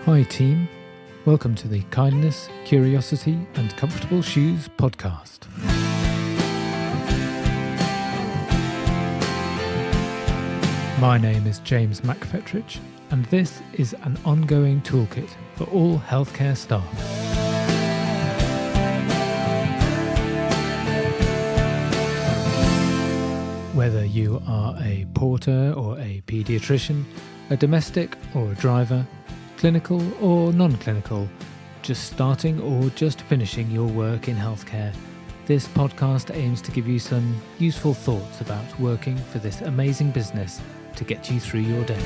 Hi team, welcome to the Kindness, Curiosity and Comfortable Shoes podcast. My name is James McFetrich and this is an ongoing toolkit for all healthcare staff. Whether you are a porter or a paediatrician, a domestic or a driver, clinical or non-clinical, just starting or just finishing your work in healthcare, this podcast aims to give you some useful thoughts about working for this amazing business to get you through your day.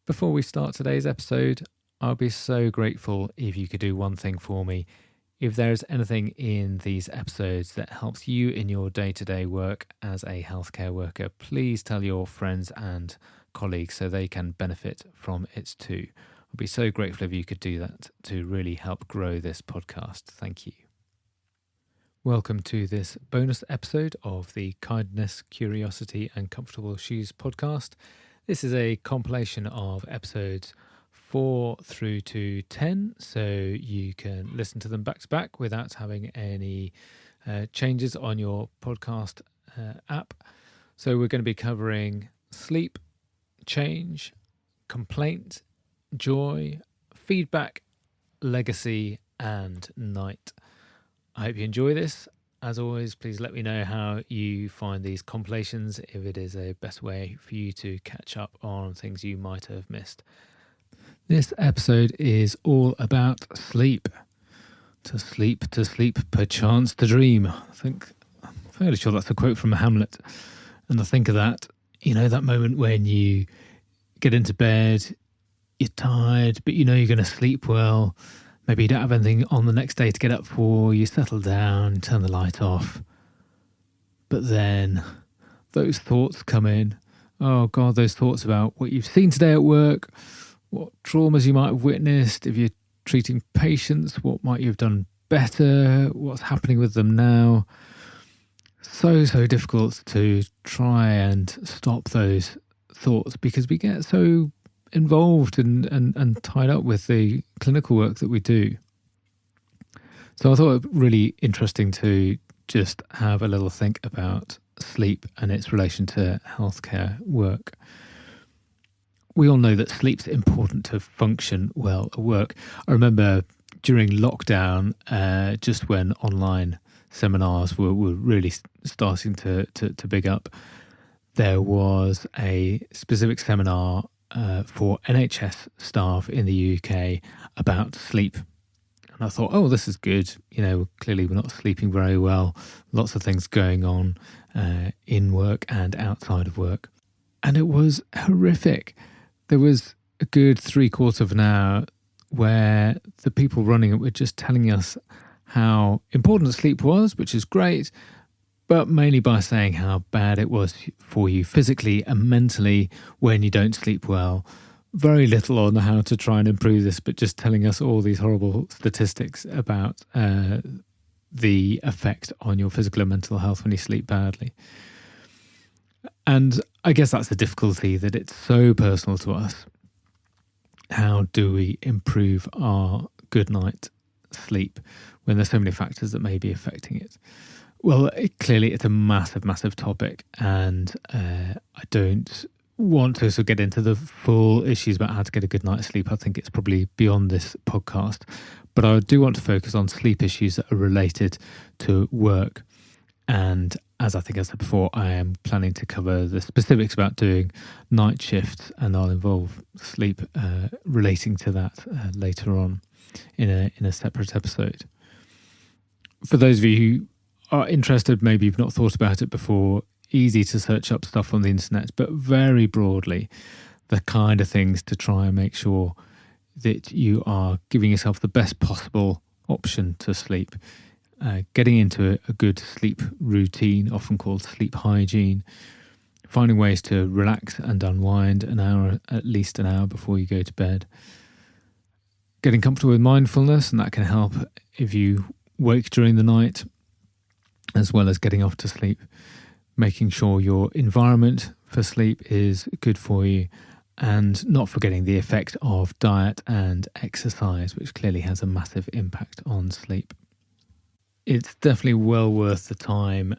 Before we start today's episode, I'll be so grateful if you could do one thing for me. If there is anything in these episodes that helps you in your day-to-day work as a healthcare worker, please tell your friends and colleagues so they can benefit from it too. I'd be so grateful if you could do that to really help grow this podcast. Thank you. Welcome to this bonus episode of the Kindness, Curiosity and Comfortable Shoes podcast. This is a compilation of episodes 4 through to 10, so you can listen to them back to back without having any changes on your podcast app. So we're going to be covering sleep, change, complaint, joy, feedback, legacy, and night. I hope you enjoy this. As always, please let me know how you find these compilations, if it is a best way for you to catch up on things you might have missed. This episode is all about sleep. To sleep, perchance to dream. I'm fairly sure that's a quote from Hamlet. And I think of that, that moment when you get into bed, you're tired, but you know you're going to sleep well. Maybe you don't have anything on the next day to get up for. You settle down, turn the light off. But then those thoughts come in. Oh God, those thoughts about what you've seen today at work, what traumas you might have witnessed, if you're treating patients, what might you have done better, what's happening with them now. So difficult to try and stop those thoughts because we get so involved and tied up with the clinical work that we do. So I thought it really interesting to just have a little think about sleep and its relation to healthcare work. We all know that sleep's important to function well at work. I remember during lockdown, just when online seminars were really starting to big up, there was a specific seminar for NHS staff in the UK about sleep. And I thought, oh, this is good. Clearly we're not sleeping very well. Lots of things going on in work and outside of work. And it was horrific. There was a good 3/4 of an hour where the people running it were just telling us how important sleep was, which is great, but mainly by saying how bad it was for you physically and mentally when you don't sleep well. Very little on how to try and improve this, but just telling us all these horrible statistics about the effect on your physical and mental health when you sleep badly. And I guess that's the difficulty, that it's so personal to us. How do we improve our good night sleep when there's so many factors that may be affecting it? Well, clearly it's a massive topic, and I don't want to get into the full issues about how to get a good night's sleep. I think it's probably beyond this podcast, but I do want to focus on sleep issues that are related to work. And as I think I said before, I am planning to cover the specifics about doing night shifts, and I'll involve sleep relating to that later on in a separate episode. For those of you who are interested, maybe you've not thought about it before, easy to search up stuff on the internet, but very broadly, the kind of things to try and make sure that you are giving yourself the best possible option to sleep. Getting into a good sleep routine, often called sleep hygiene, finding ways to relax and unwind at least an hour before you go to bed, getting comfortable with mindfulness, and that can help if you wake during the night, as well as getting off to sleep. making sure your environment for sleep is good for you, and not forgetting the effect of diet and exercise, which clearly has a massive impact on sleep. It's definitely well worth the time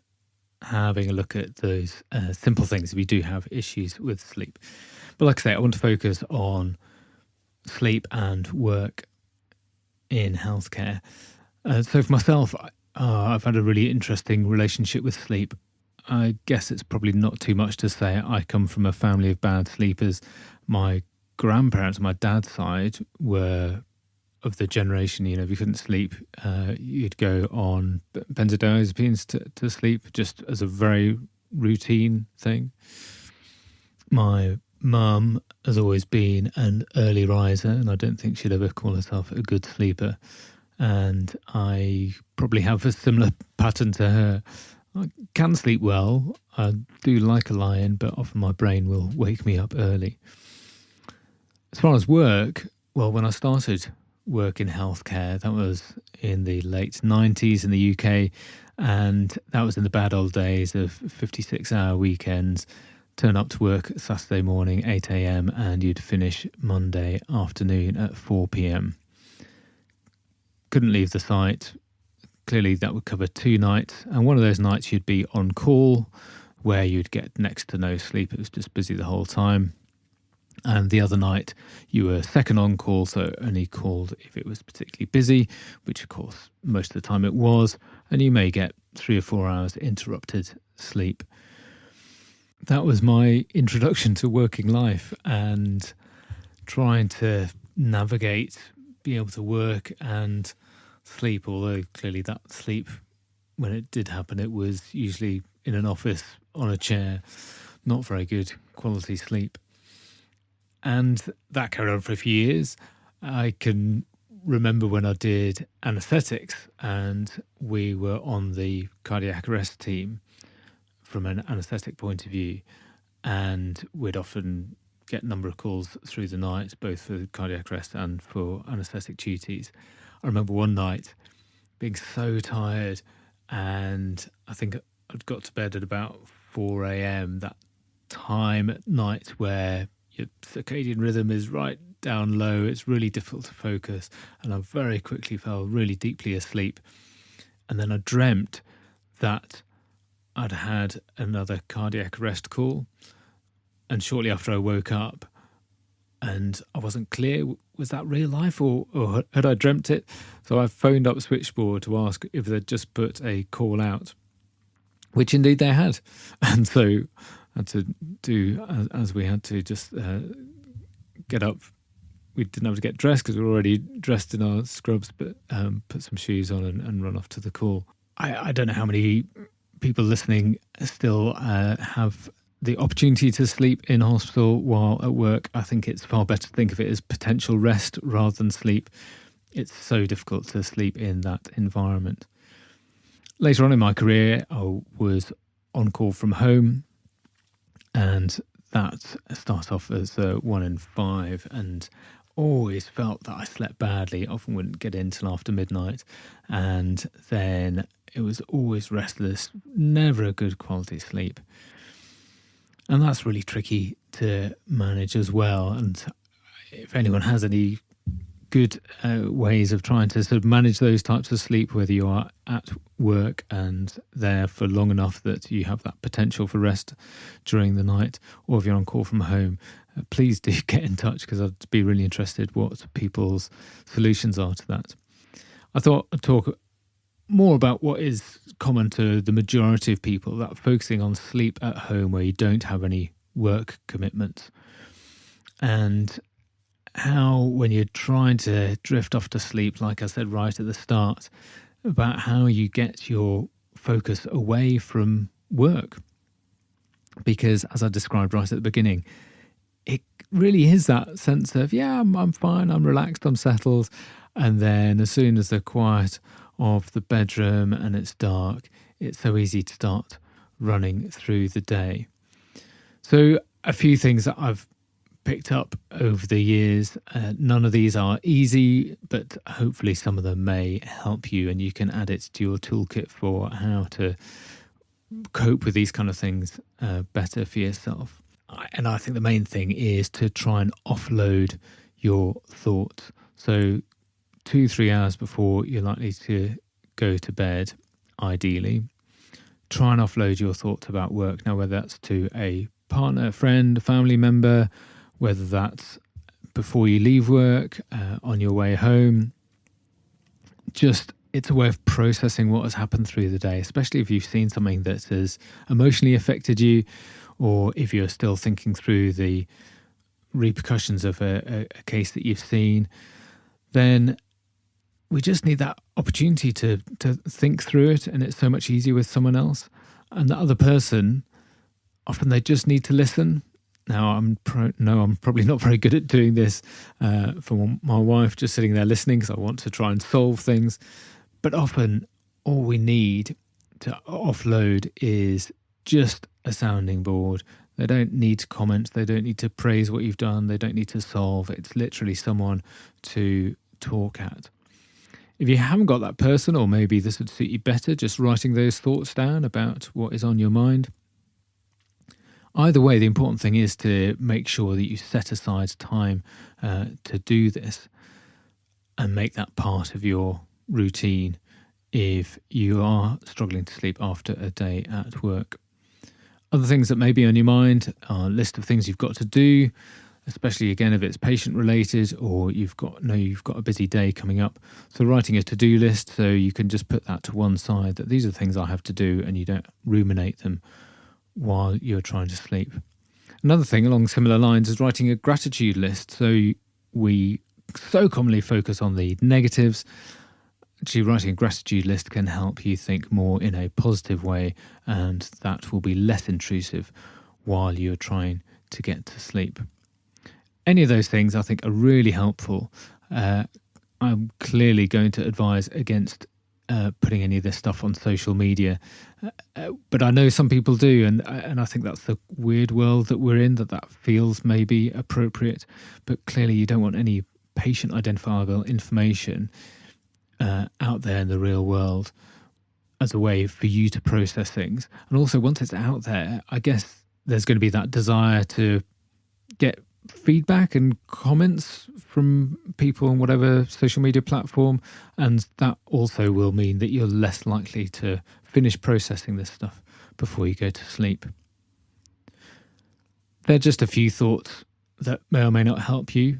having a look at those simple things if you do have issues with sleep. But like I say, I want to focus on sleep and work in healthcare. So for myself, I've had a really interesting relationship with sleep. I guess it's probably not too much to say I come from a family of bad sleepers. My grandparents on my dad's side were of the generation, if you couldn't sleep, you'd go on benzodiazepines to sleep, just as a very routine thing. My mum has always been an early riser, and I don't think she'd ever call herself a good sleeper. And I probably have a similar pattern to her. I can sleep well. I do like a lie-in, but often my brain will wake me up early. As far as work, well, when I started work in healthcare, that was in the late 90s in the UK, and that was in the bad old days of 56-hour weekends. Turn up to work Saturday morning, 8 a.m, and you'd finish Monday afternoon at 4 p.m. Couldn't leave the site. Clearly that would cover 2 nights, and one of those nights you'd be on call, where you'd get next to no sleep. It was just busy the whole time. And the other night you were second on call, so only called if it was particularly busy, which of course most of the time it was, and you may get 3 or 4 hours interrupted sleep. That was my introduction to working life, and trying to navigate being able to work and sleep, although clearly that sleep, when it did happen, it was usually in an office on a chair, not very good quality sleep. And that carried on for a few years. I can remember when I did anaesthetics and we were on the cardiac arrest team from an anaesthetic point of view, and we'd often get a number of calls through the night, both for cardiac arrest and for anaesthetic duties. I remember one night being so tired, and I think I'd got to bed at about 4 a.m, that time at night where your circadian rhythm is right down low. It's really difficult to focus, and I very quickly fell really deeply asleep. And then I dreamt that I'd had another cardiac arrest call, and shortly after I woke up, and I wasn't clear, was that real life or had I dreamt it? So I phoned up switchboard to ask if they'd just put a call out, which indeed they had. And so I had to do as we had to, just get up. We didn't have to get dressed because we were already dressed in our scrubs, but put some shoes on and run off to the call. I don't know how many people listening still have the opportunity to sleep in hospital while at work. I think it's far better to think of it as potential rest rather than sleep. It's so difficult to sleep in that environment. Later on in my career, I was on call from home, and that started off as 1 in 5, and always felt that I slept badly. Often wouldn't get in till after midnight, and then it was always restless, never a good quality sleep. And that's really tricky to manage as well. And if anyone has any good ways of trying to sort of manage those types of sleep, whether you are at work and there for long enough that you have that potential for rest during the night, or if you're on call from home, please do get in touch, because I'd be really interested what people's solutions are to that. I thought I'd talk more about what is common to the majority of people, that focusing on sleep at home where you don't have any work commitments, and how when you're trying to drift off to sleep, like I said right at the start, about how you get your focus away from work. Because as I described right at the beginning, it really is that sense of, yeah, I'm fine, I'm relaxed, I'm settled. And then as soon as the quiet of the bedroom and it's dark, it's so easy to start running through the day. So a few things that I've picked up over the years. None of these are easy, but hopefully some of them may help you, and you can add it to your toolkit for how to cope with these kind of things better for yourself. And I think the main thing is to try and offload your thoughts. So 2-3 hours before you're likely to go to bed, ideally, try and offload your thoughts about work. Now, whether that's to a partner, a friend, a family member, whether that's before you leave work, on your way home, just it's a way of processing what has happened through the day, especially if you've seen something that has emotionally affected you, or if you're still thinking through the repercussions of a case that you've seen. Then we just need that opportunity to think through it, and it's so much easier with someone else. And the other person, often they just need to listen. Now, I'm probably not very good at doing this for my wife, just sitting there listening because I want to try and solve things. But often all we need to offload is just a sounding board. They don't need to comment. They don't need to praise what you've done. They don't need to solve. It's literally someone to talk at. If you haven't got that person, or maybe this would suit you better, just writing those thoughts down about what is on your mind. Either way, the important thing is to make sure that you set aside time to do this and make that part of your routine if you are struggling to sleep after a day at work. Other things that may be on your mind are a list of things you've got to do, especially again if it's patient related or you've got a busy day coming up. So writing a to-do list, so you can just put that to one side, that these are the things I have to do, and you don't ruminate them while you're trying to sleep. Another thing along similar lines is writing a gratitude list. So we so commonly focus on the negatives. Actually, writing a gratitude list can help you think more in a positive way, and that will be less intrusive while you're trying to get to sleep. Any of those things I think are really helpful. I'm clearly going to advise against putting any of this stuff on social media, but I know some people do, and I think that's the weird world that we're in, that feels maybe appropriate, but clearly you don't want any patient identifiable information out there in the real world as a way for you to process things. And also, once it's out there, I guess there's going to be that desire to get feedback and comments from people on whatever social media platform, and that also will mean that you're less likely to finish processing this stuff before you go to sleep. They're just a few thoughts that may or may not help you.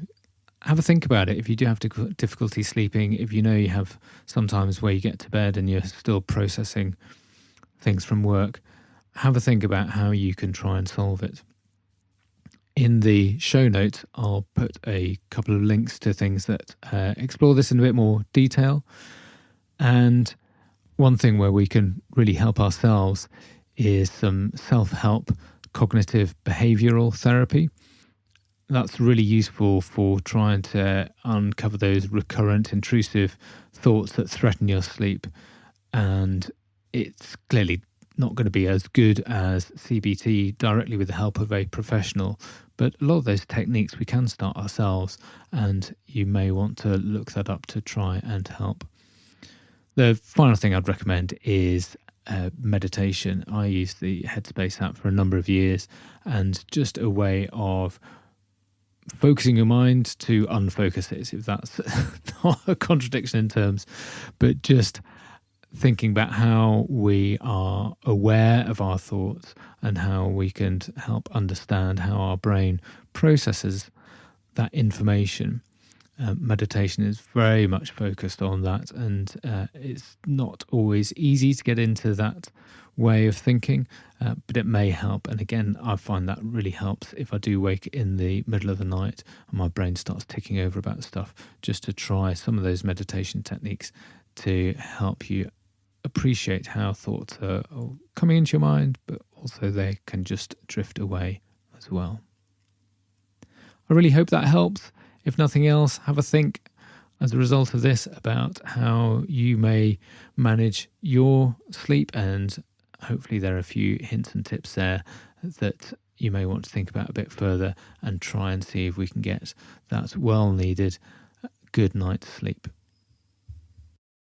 Have a think about it. If you do have difficulty sleeping, if you know you have sometimes where you get to bed and you're still processing things from work, have a think about how you can try and solve it. In the show notes, I'll put a couple of links to things that explore this in a bit more detail. And one thing where we can really help ourselves is some self-help cognitive behavioral therapy. That's really useful for trying to uncover those recurrent intrusive thoughts that threaten your sleep. And it's clearly not going to be as good as CBT directly with the help of a professional, but a lot of those techniques we can start ourselves, and you may want to look that up to try and help. The final thing I'd recommend is meditation. I used the Headspace app for a number of years, and just a way of focusing your mind to unfocus it, if that's not a contradiction in terms, but just thinking about how we are aware of our thoughts and how we can help understand how our brain processes that information. Meditation is very much focused on that, and it's not always easy to get into that way of thinking, but it may help. And again, I find that really helps if I do wake in the middle of the night and my brain starts ticking over about stuff, just to try some of those meditation techniques to help you appreciate how thoughts are coming into your mind, but also they can just drift away as well. I really hope that helps. If nothing else, have a think as a result of this about how you may manage your sleep, and hopefully there are a few hints and tips there that you may want to think about a bit further and try and see if we can get that well-needed good night's sleep.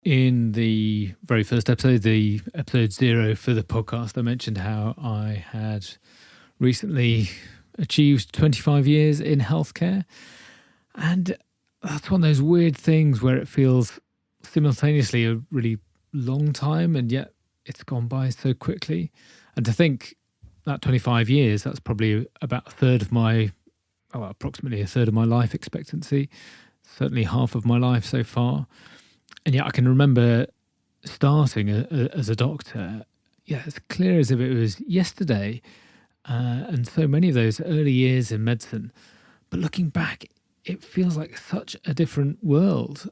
In the very first episode, the episode 0 for the podcast, I mentioned how I had recently achieved 25 years in healthcare. And that's one of those weird things where it feels simultaneously a really long time, and yet it's gone by so quickly. And to think that 25 years, that's probably about approximately a third of my life expectancy, certainly half of my life so far. And yet I can remember starting as a doctor, as clear as if it was yesterday, and so many of those early years in medicine. But looking back, it feels like such a different world,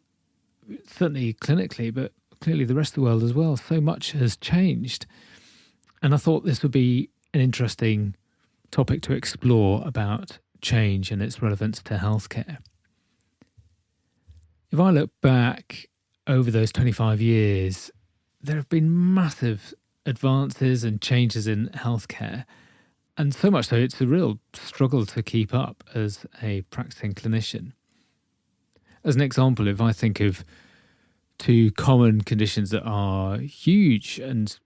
certainly clinically, but clearly the rest of the world as well. So much has changed. And I thought this would be an interesting topic to explore about change and its relevance to healthcare. If I look back over those 25 years, there have been massive advances and changes in healthcare. And so much so, it's a real struggle to keep up as a practicing clinician. As an example, if I think of two common conditions that are huge and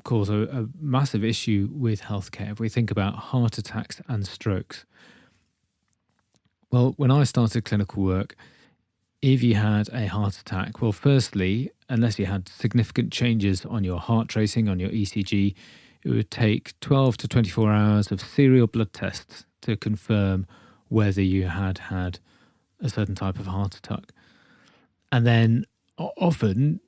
cause a massive issue with healthcare, if we think about heart attacks and strokes. Well, when I started clinical work, if you had a heart attack, well, firstly, unless you had significant changes on your heart tracing, on your ECG, it would take 12 to 24 hours of serial blood tests to confirm whether you had had a certain type of heart attack. And then often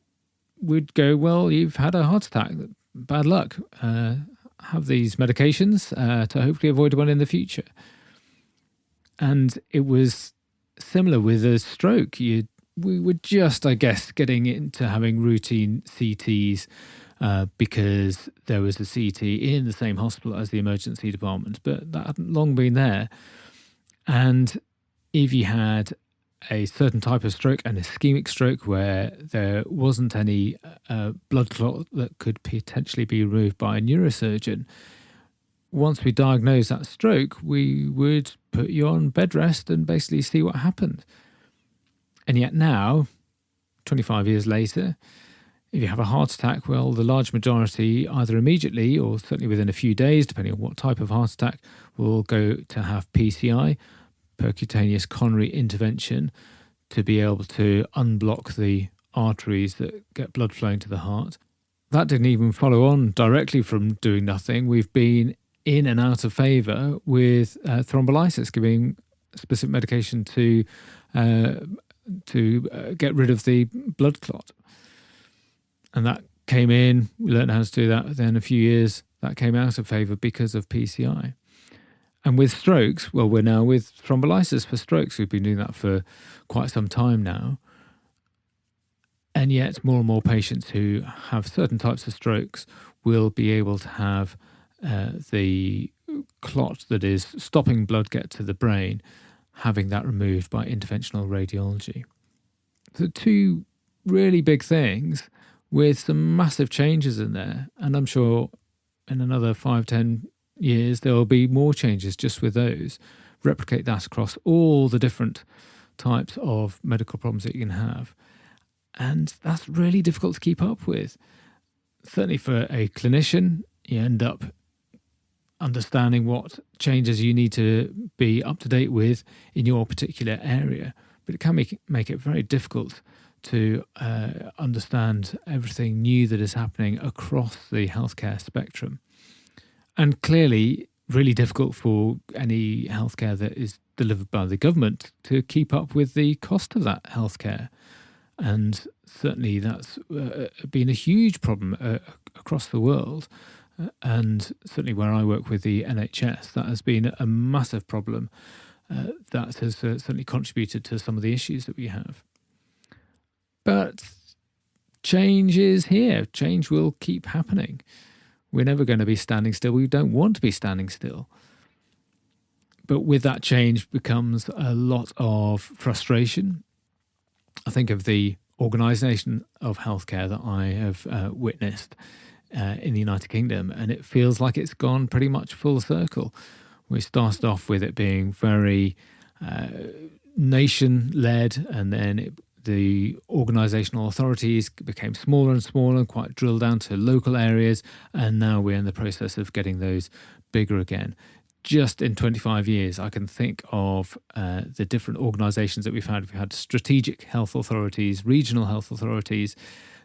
we'd go, well, you've had a heart attack, bad luck. Have these medications to hopefully avoid one in the future. And it was similar with a stroke. We were just, I guess, getting into having routine CTs because there was a CT in the same hospital as the emergency department, but that hadn't long been there. And if you had a certain type of stroke, an ischemic stroke, where there wasn't any blood clot that could potentially be removed by a neurosurgeon, once we diagnosed that stroke, we would put you on bed rest and basically see what happened. And yet now, 25 years later, if you have a heart attack, well, the large majority, either immediately or certainly within a few days, depending on what type of heart attack, will go to have PCI, percutaneous coronary intervention, to be able to unblock the arteries that get blood flowing to the heart. That didn't even follow on directly from doing nothing. We've been in and out of favour with thrombolysis, giving specific medication to get rid of the blood clot. And that came in, we learned how to do that. Then a few years, that came out of favour because of PCI. And with strokes, well, we're now with thrombolysis for strokes. We've been doing that for quite some time now. And yet more and more patients who have certain types of strokes will be able to have the clot that is stopping blood get to the brain, having that removed by interventional radiology. So two really big things with some massive changes in there. And I'm sure in another 5-10 years, there will be more changes just with those. Replicate that across all the different types of medical problems that you can have. And that's really difficult to keep up with. Certainly for a clinician, you end up understanding what changes you need to be up to date with in your particular area. But it can make it very difficult to understand everything new that is happening across the healthcare spectrum. And clearly, really difficult for any healthcare that is delivered by the government to keep up with the cost of that healthcare. And certainly that's been a huge problem across the world. And certainly where I work with the NHS, that has been a massive problem that has certainly contributed to some of the issues that we have. But change is here. Change will keep happening. We're never going to be standing still. We don't want to be standing still. But with that change becomes a lot of frustration. I think of the organisation of healthcare that I have witnessed in the United Kingdom, and it feels like it's gone pretty much full circle. We started off with it being very nation-led, and then the organisational authorities became smaller and smaller and quite drilled down to local areas, and now we're in the process of getting those bigger again. Just in 25 years, I can think of the different organisations that we've had. We've had strategic health authorities, regional health authorities,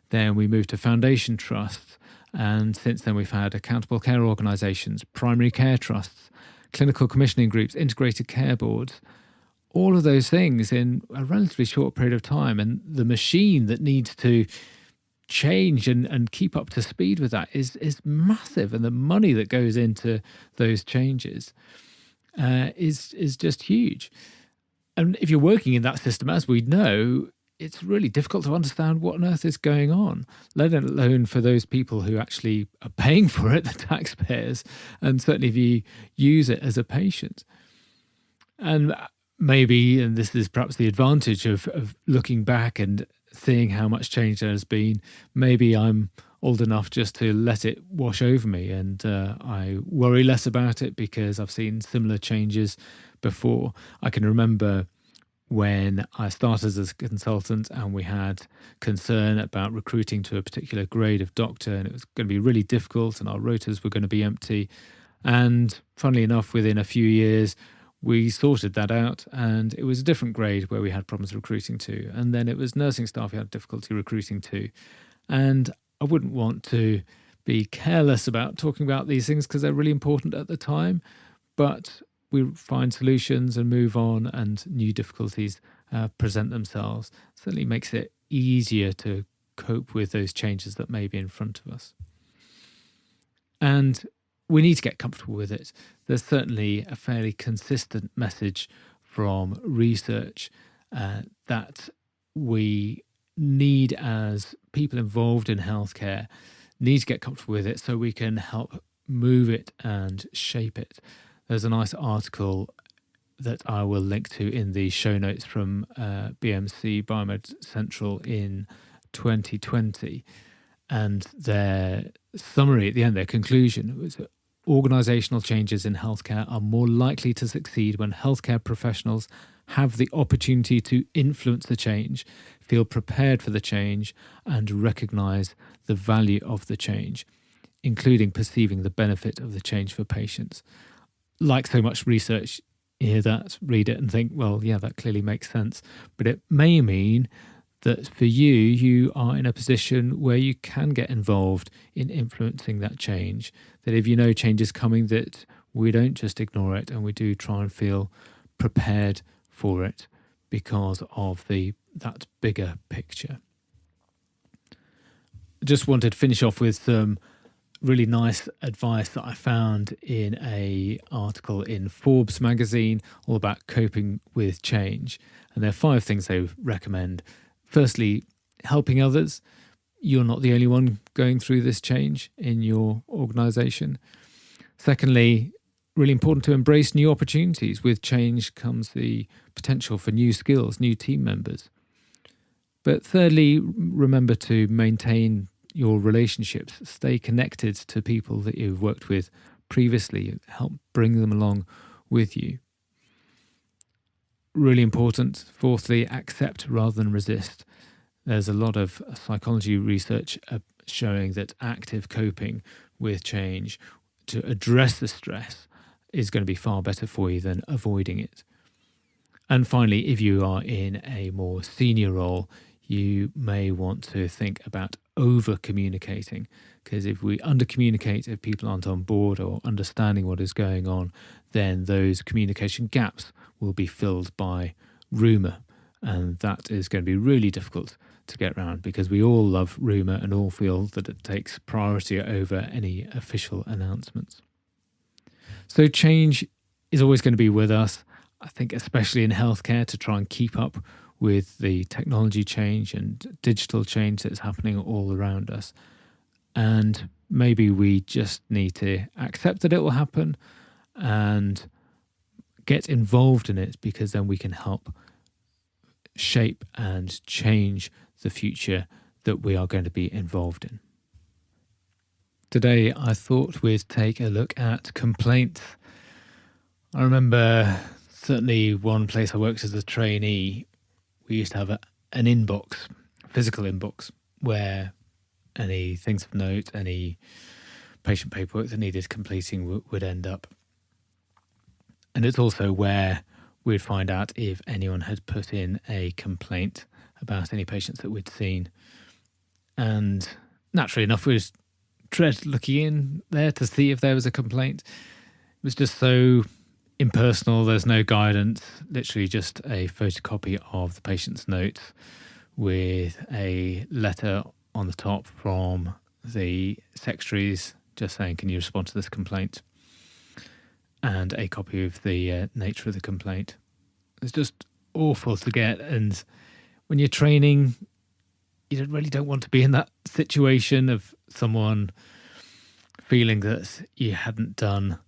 then we moved to foundation trusts, and since then we've had accountable care organisations, primary care trusts, clinical commissioning groups, integrated care boards, all of those things in a relatively short period of time. And the machine that needs to change and keep up to speed with that is massive, and the money that goes into those changes is just huge. And if you're working in that system, as we know, it's really difficult to understand what on earth is going on, let alone for those people who actually are paying for it, the taxpayers, and certainly if you use it as a patient. And maybe, and this is perhaps the advantage of looking back and seeing how much change there has been, maybe I'm old enough just to let it wash over me, and I worry less about it because I've seen similar changes before. I can remember when I started as a consultant and we had concern about recruiting to a particular grade of doctor, and it was going to be really difficult and our rotas were going to be empty. And funnily enough, within a few years, we sorted that out, and it was a different grade where we had problems recruiting to. And then it was nursing staff we had difficulty recruiting to. And I wouldn't want to be careless about talking about these things because they're really important at the time, but we find solutions and move on, and new difficulties present themselves. It certainly makes it easier to cope with those changes that may be in front of us. And we need to get comfortable with it. There's certainly a fairly consistent message from research that we need, as people involved in healthcare, need to get comfortable with it so we can help move it and shape it. There's a nice article that I will link to in the show notes from BMC Biomed Central in 2020. And their summary at the end, their conclusion, was that organisational changes in healthcare are more likely to succeed when healthcare professionals have the opportunity to influence the change, feel prepared for the change, and recognise the value of the change, including perceiving the benefit of the change for patients. Like so much research, you hear that, read it and think, well, yeah, that clearly makes sense. But it may mean that for you, you are in a position where you can get involved in influencing that change. That if you know change is coming, that we don't just ignore it and we do try and feel prepared for it because of that bigger picture. Just wanted to finish off with some really nice advice that I found in an article in Forbes magazine all about coping with change. And there are 5 things they recommend. Firstly, helping others. You're not the only one going through this change in your organisation. Secondly, really important to embrace new opportunities. With change comes the potential for new skills, new team members. But thirdly, remember to maintain your relationships, stay connected to people that you've worked with previously, help bring them along with you. Really important. Fourthly, accept rather than resist. There's a lot of psychology research showing that active coping with change to address the stress is going to be far better for you than avoiding it. And finally, if you are in a more senior role, you may want to think about over-communicating, because if we under-communicate, if people aren't on board or understanding what is going on, then those communication gaps will be filled by rumour, and that is going to be really difficult to get around because we all love rumour and all feel that it takes priority over any official announcements. So change is always going to be with us, I think, especially in healthcare, to try and keep up with the technology change and digital change that's happening all around us. And maybe we just need to accept that it will happen and get involved in it, because then we can help shape and change the future that we are going to be involved in. Today, I thought we'd take a look at complaints. I remember certainly one place I worked as a trainee, we used to have an inbox, physical inbox, where any things of note, any patient paperwork that needed completing would end up. And it's also where we'd find out if anyone had put in a complaint about any patients that we'd seen. And naturally enough, we'd dread looking in there to see if there was a complaint. It was just so impersonal. There's no guidance, literally just a photocopy of the patient's notes with a letter on the top from the secretaries just saying, can you respond to this complaint? And a copy of the nature of the complaint. It's just awful to get. And when you're training, you really don't want to be in that situation of someone feeling that you hadn't done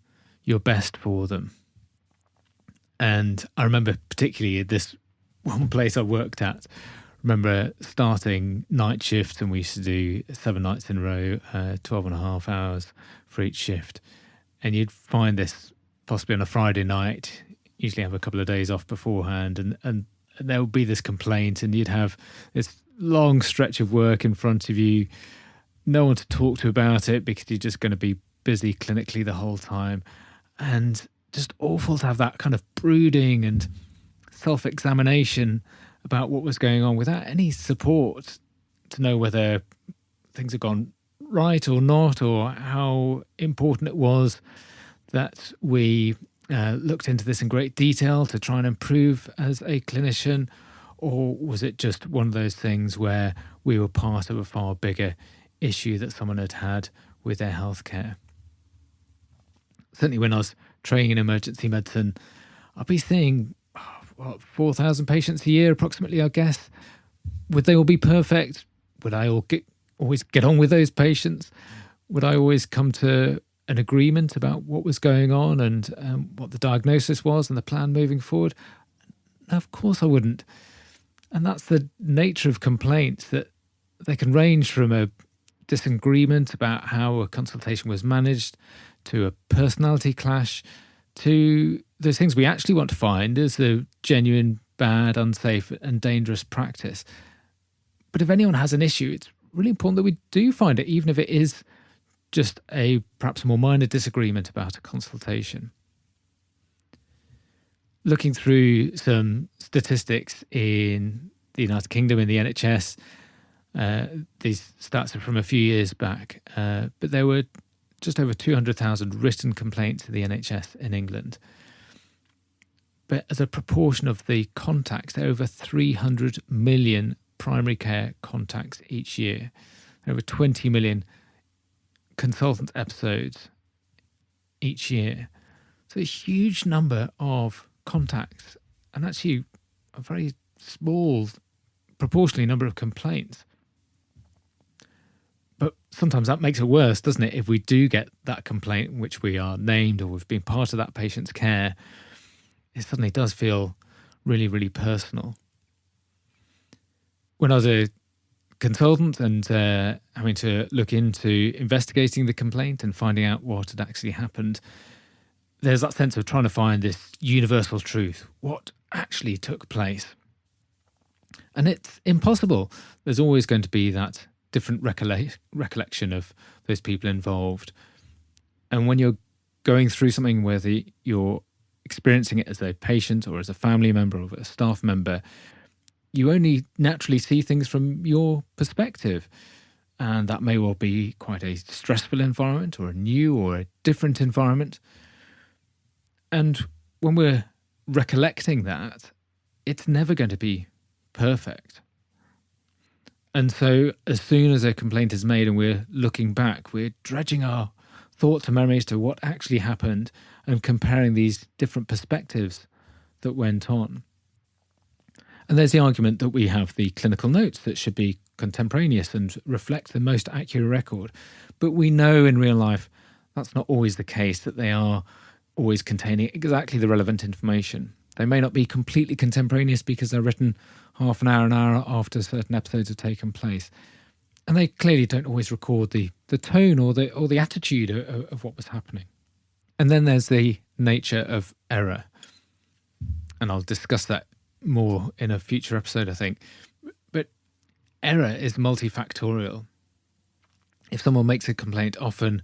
your best for them. And I remember particularly at this one place I worked at, remember starting night shifts, and we used to do 7 nights in a row, 12 and a half hours for each shift. And you'd find this possibly on a Friday night, usually have a couple of days off beforehand, and there would be this complaint, and you'd have this long stretch of work in front of you, no one to talk to about it because you're just going to be busy clinically the whole time. And just awful to have that kind of brooding and self-examination about what was going on without any support to know whether things had gone right or not, or how important it was that we looked into this in great detail to try and improve as a clinician. Or was it just one of those things where we were part of a far bigger issue that someone had had with their healthcare? Certainly when I was training in emergency medicine, I'd be seeing 4,000 patients a year approximately, I guess. Would they all be perfect? Would I always get on with those patients? Would I always come to an agreement about what was going on and what the diagnosis was and the plan moving forward? No, of course I wouldn't. And that's the nature of complaints, that they can range from a disagreement about how a consultation was managed to a personality clash to those things we actually want to find as a genuine, bad, unsafe and dangerous practice. But if anyone has an issue, it's really important that we do find it, even if it is just a perhaps more minor disagreement about a consultation. Looking through some statistics in the United Kingdom, in the NHS, these stats are from a few years back, but there were just over 200,000 written complaints to the NHS in England. But as a proportion of the contacts, there are over 300 million primary care contacts each year. There are over 20 million consultant episodes each year. So a huge number of contacts, and actually a very small, proportionally number of complaints. But sometimes that makes it worse, doesn't it? If we do get that complaint in which we are named or we've been part of that patient's care, it suddenly does feel really, really personal. When I was a consultant and having to look into investigating the complaint and finding out what had actually happened, there's that sense of trying to find this universal truth, what actually took place. And it's impossible. There's always going to be that different recollection of those people involved. And when you're going through something, whether you're experiencing it as a patient or as a family member or a staff member, you only naturally see things from your perspective. And that may well be quite a stressful environment or a new or a different environment. And when we're recollecting that, it's never going to be perfect. And so as soon as a complaint is made and we're looking back, we're dredging our thoughts and memories to what actually happened and comparing these different perspectives that went on. And there's the argument that we have the clinical notes that should be contemporaneous and reflect the most accurate record. But we know in real life that's not always the case, that they are always containing exactly the relevant information. They may not be completely contemporaneous because they're written half an hour after certain episodes have taken place. And they clearly don't always record the tone or the attitude of what was happening. And then there's the nature of error. And I'll discuss that more in a future episode, I think. error is multifactorial. If someone makes a complaint, often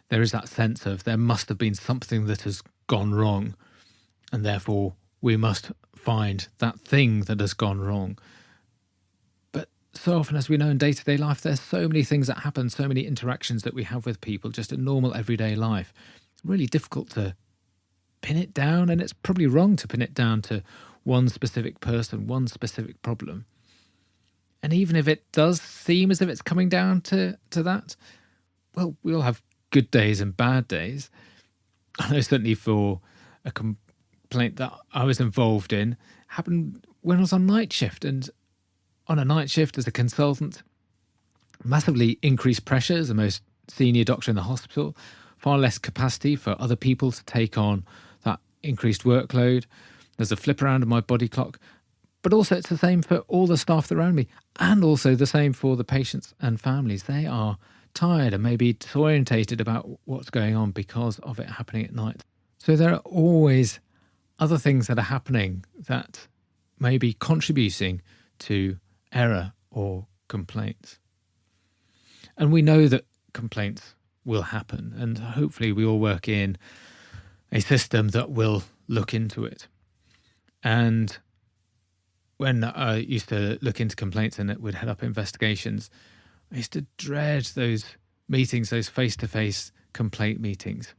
there is that sense of there must have been something that has gone wrong, and therefore we must find that thing that has gone wrong. But so often, as we know in day-to-day life, there's so many things that happen, so many interactions that we have with people just in normal everyday life. It's really difficult to pin it down, and it's probably wrong to pin it down to one specific person, one specific problem. And even if it does seem as if it's coming down to that, well, we all have good days and bad days. I know certainly for a complaint that I was involved in happened when I was on night shift. And on a night shift as a consultant, massively increased pressure as the most senior doctor in the hospital, far less capacity for other people to take on that increased workload. There's a flip around of my body clock. But also it's the same for all the staff that are around me, and also the same for the patients and families. They are tired and maybe disorientated about what's going on because of it happening at night. So there are always other things that are happening that may be contributing to error or complaints. And we know that complaints will happen, and hopefully we all work in a system that will look into it. And when I used to look into complaints and it would head up investigations, I used to dread those meetings, those face-to-face complaint meetings.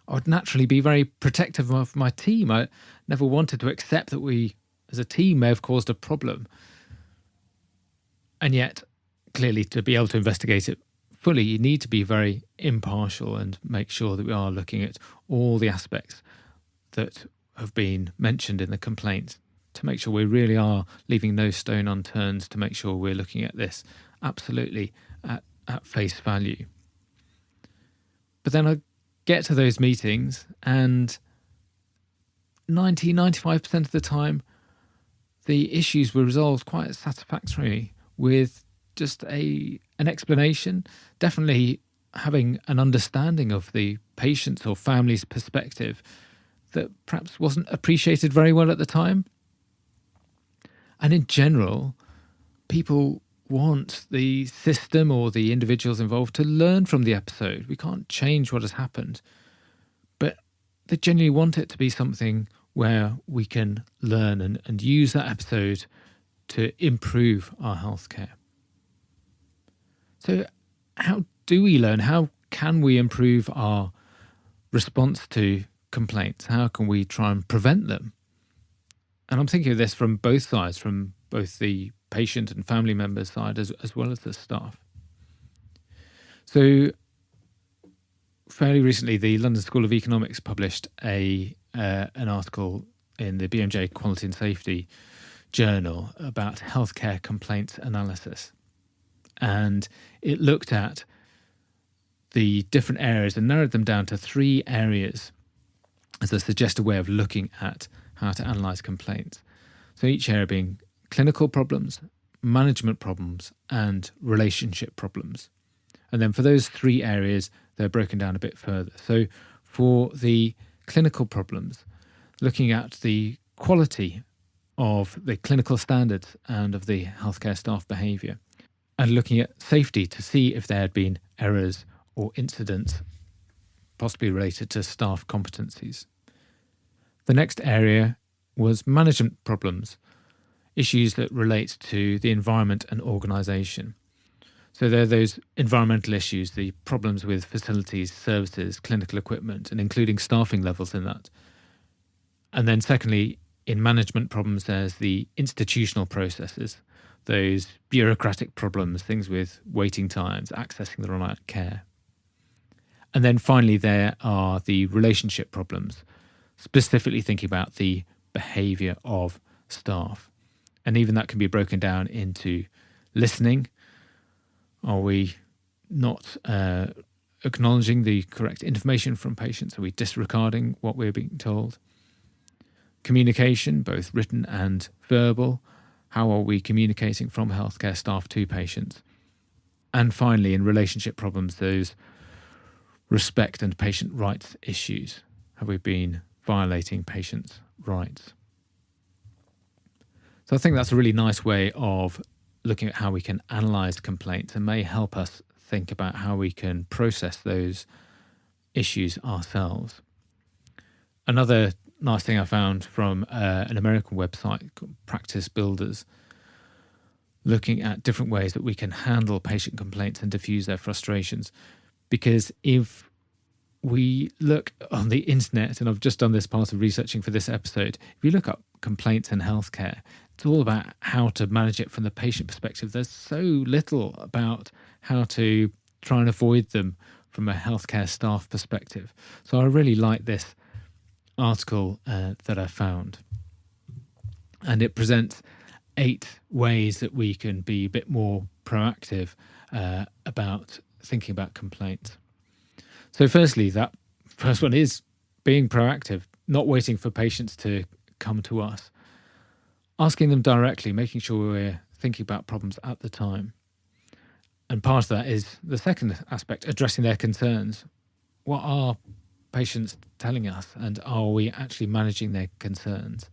I would naturally be very protective of my team. I never wanted to accept that we, as a team, may have caused a problem. And yet, clearly, to be able to investigate it fully, you need to be very impartial and make sure that we are looking at all the aspects that have been mentioned in the complaint, to make sure we really are leaving no stone unturned, to make sure we're looking at this absolutely at face value. But then I get to those meetings and 95% of the time, the issues were resolved quite satisfactorily with just an explanation, definitely having an understanding of the patient's or family's perspective that perhaps wasn't appreciated very well at the time. And in general, people want the system or the individuals involved to learn from the episode. We can't change what has happened, but they genuinely want it to be something where we can learn and use that episode to improve our healthcare. So how do we learn? How can we improve our response to complaints? How can we try and prevent them? And I'm thinking of this from both sides, from both the patient and family members' side as well as the staff. So fairly recently, the London School of Economics published an article in the BMJ Quality and Safety Journal about healthcare complaints analysis. And it looked at the different areas and narrowed them down to 3 areas as a suggested way of looking at how to analyse complaints. So each area being clinical problems, management problems, and relationship problems. And then for those 3 areas, they're broken down a bit further. So for the clinical problems, looking at the quality of the clinical standards and of the healthcare staff behaviour, and looking at safety to see if there had been errors or incidents possibly related to staff competencies. The next area was management problems, issues that relate to the environment and organisation. So there are those environmental issues, the problems with facilities, services, clinical equipment, and including staffing levels in that. And then secondly, in management problems, there's the institutional processes, those bureaucratic problems, things with waiting times, accessing the right care. And then finally, there are the relationship problems, specifically thinking about the behaviour of staff. And even that can be broken down into listening. Are we not acknowledging the correct information from patients? Are we disregarding what we're being told? Communication, both written and verbal. How are we communicating from healthcare staff to patients? And finally, in relationship problems, those respect and patient rights issues. Have we been violating patients' rights? So I think that's a really nice way of looking at how we can analyse complaints and may help us think about how we can process those issues ourselves. Another nice thing I found from an American website called Practice Builders, looking at different ways that we can handle patient complaints and diffuse their frustrations. Because if we look on the internet, and I've just done this part of researching for this episode, if you look up complaints in healthcare, it's all about how to manage it from the patient perspective. There's so little about how to try and avoid them from a healthcare staff perspective. So I really like this article that I found. And it presents 8 ways that we can be a bit more proactive about thinking about complaints. So firstly, that first one is being proactive, not waiting for patients to come to us, asking them directly, making sure we're thinking about problems at the time. And part of that is the second aspect, addressing their concerns. What are patients telling us, and are we actually managing their concerns?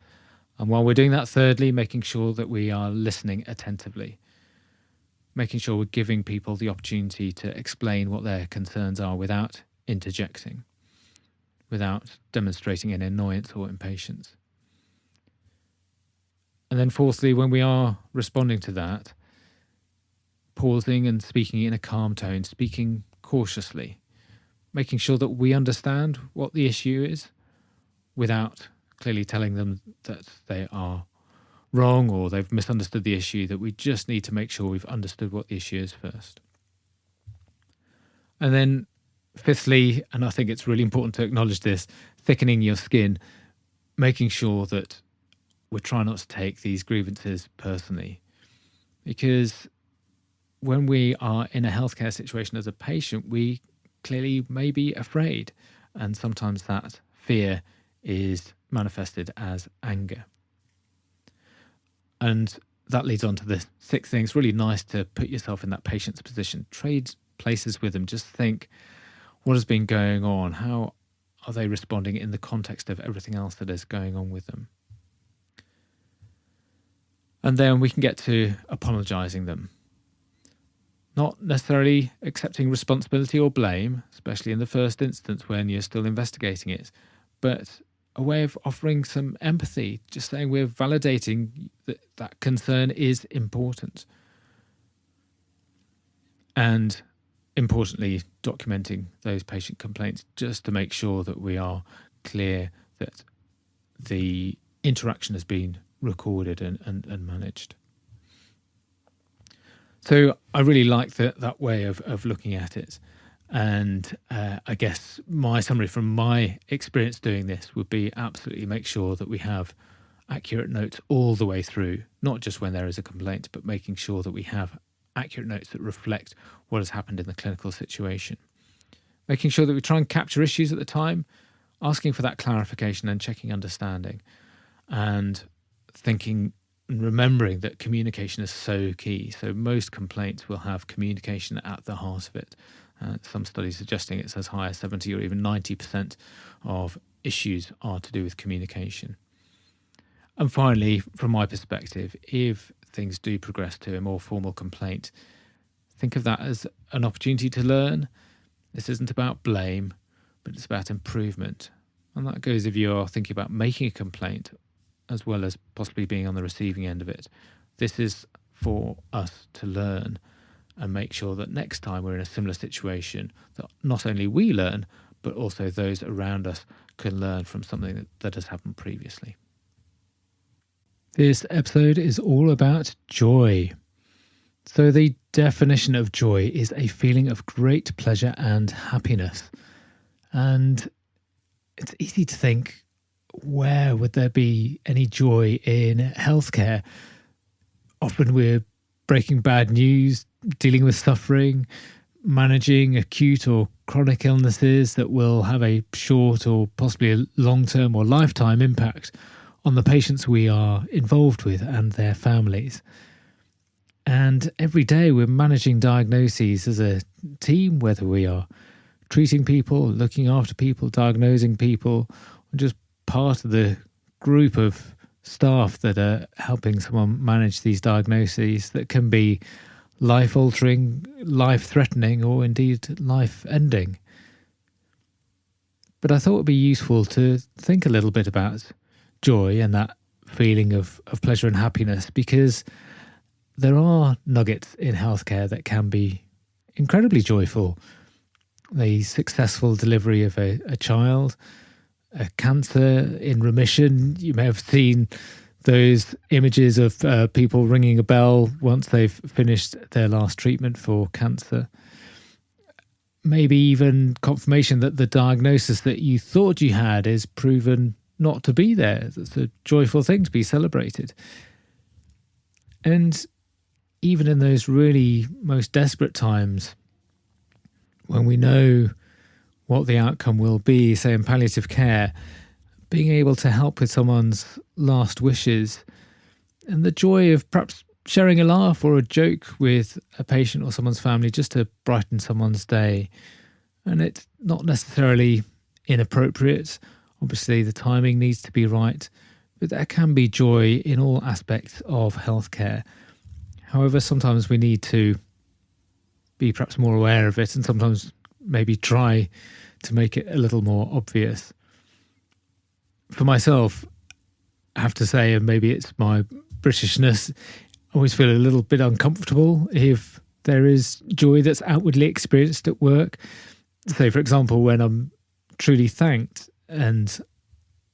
And while we're doing that, thirdly, making sure that we are listening attentively, making sure we're giving people the opportunity to explain what their concerns are without interjecting, without demonstrating any annoyance or impatience. And then fourthly, when we are responding to that, pausing and speaking in a calm tone, speaking cautiously, making sure that we understand what the issue is without clearly telling them that they are wrong or they've misunderstood the issue, that we just need to make sure we've understood what the issue is first. And then fifthly, and I think it's really important to acknowledge this, thickening your skin, making sure that we're trying not to take these grievances personally. Because when we are in a healthcare situation as a patient, we clearly may be afraid. And sometimes that fear is manifested as anger. And that leads on to the 6th thing. It's really nice to put yourself in that patient's position. Trade places with them. Just think, what has been going on? How are they responding in the context of everything else that is going on with them? And then we can get to apologising them. Not necessarily accepting responsibility or blame, especially in the first instance when you're still investigating it, but a way of offering some empathy, just saying we're validating that that concern is important. And importantly, documenting those patient complaints just to make sure that we are clear that the interaction has been recorded and managed. So I really like that way of looking at it. And I guess my summary from my experience doing this would be absolutely make sure that we have accurate notes all the way through, not just when there is a complaint, but making sure that we have accurate notes that reflect what has happened in the clinical situation. Making sure that we try and capture issues at the time, asking for that clarification and checking understanding, and thinking and remembering that communication is so key. So most complaints will have communication at the heart of it. Some studies suggesting it's as high as 70 or even 90% of issues are to do with communication. And finally, from my perspective, if things do progress to a more formal complaint, think of that as an opportunity to learn. This isn't about blame, but it's about improvement. And that goes if you're thinking about making a complaint as well as possibly being on the receiving end of it. This is for us to learn and make sure that next time we're in a similar situation, that not only we learn, but also those around us can learn from something that has happened previously. This episode is all about joy. So the definition of joy is a feeling of great pleasure and happiness. And it's easy to think, where would there be any joy in healthcare? Often we're breaking bad news, dealing with suffering, managing acute or chronic illnesses that will have a short or possibly a long-term or lifetime impact on the patients we are involved with and their families. And every day we're managing diagnoses as a team, whether we are treating people, looking after people, diagnosing people, or just part of the group of staff that are helping someone manage these diagnoses that can be life-altering, life-threatening, or indeed life-ending. But I thought it would be useful to think a little bit about joy and that feeling of pleasure and happiness, because there are nuggets in healthcare that can be incredibly joyful. The successful delivery of a child, a cancer in remission. You may have seen those images of people ringing a bell once they've finished their last treatment for cancer. Maybe even confirmation that the diagnosis that you thought you had is proven not to be there. That's a joyful thing to be celebrated. And even in those really most desperate times, when we know what the outcome will be, say in palliative care, being able to help with someone's last wishes, and the joy of perhaps sharing a laugh or a joke with a patient or someone's family just to brighten someone's day. And it's not necessarily inappropriate. Obviously, the timing needs to be right, but there can be joy in all aspects of healthcare. However, sometimes we need to be perhaps more aware of it, and sometimes maybe try to make it a little more obvious. For myself, I have to say, and maybe it's my Britishness, I always feel a little bit uncomfortable if there is joy that's outwardly experienced at work. Say, for example, when I'm truly thanked and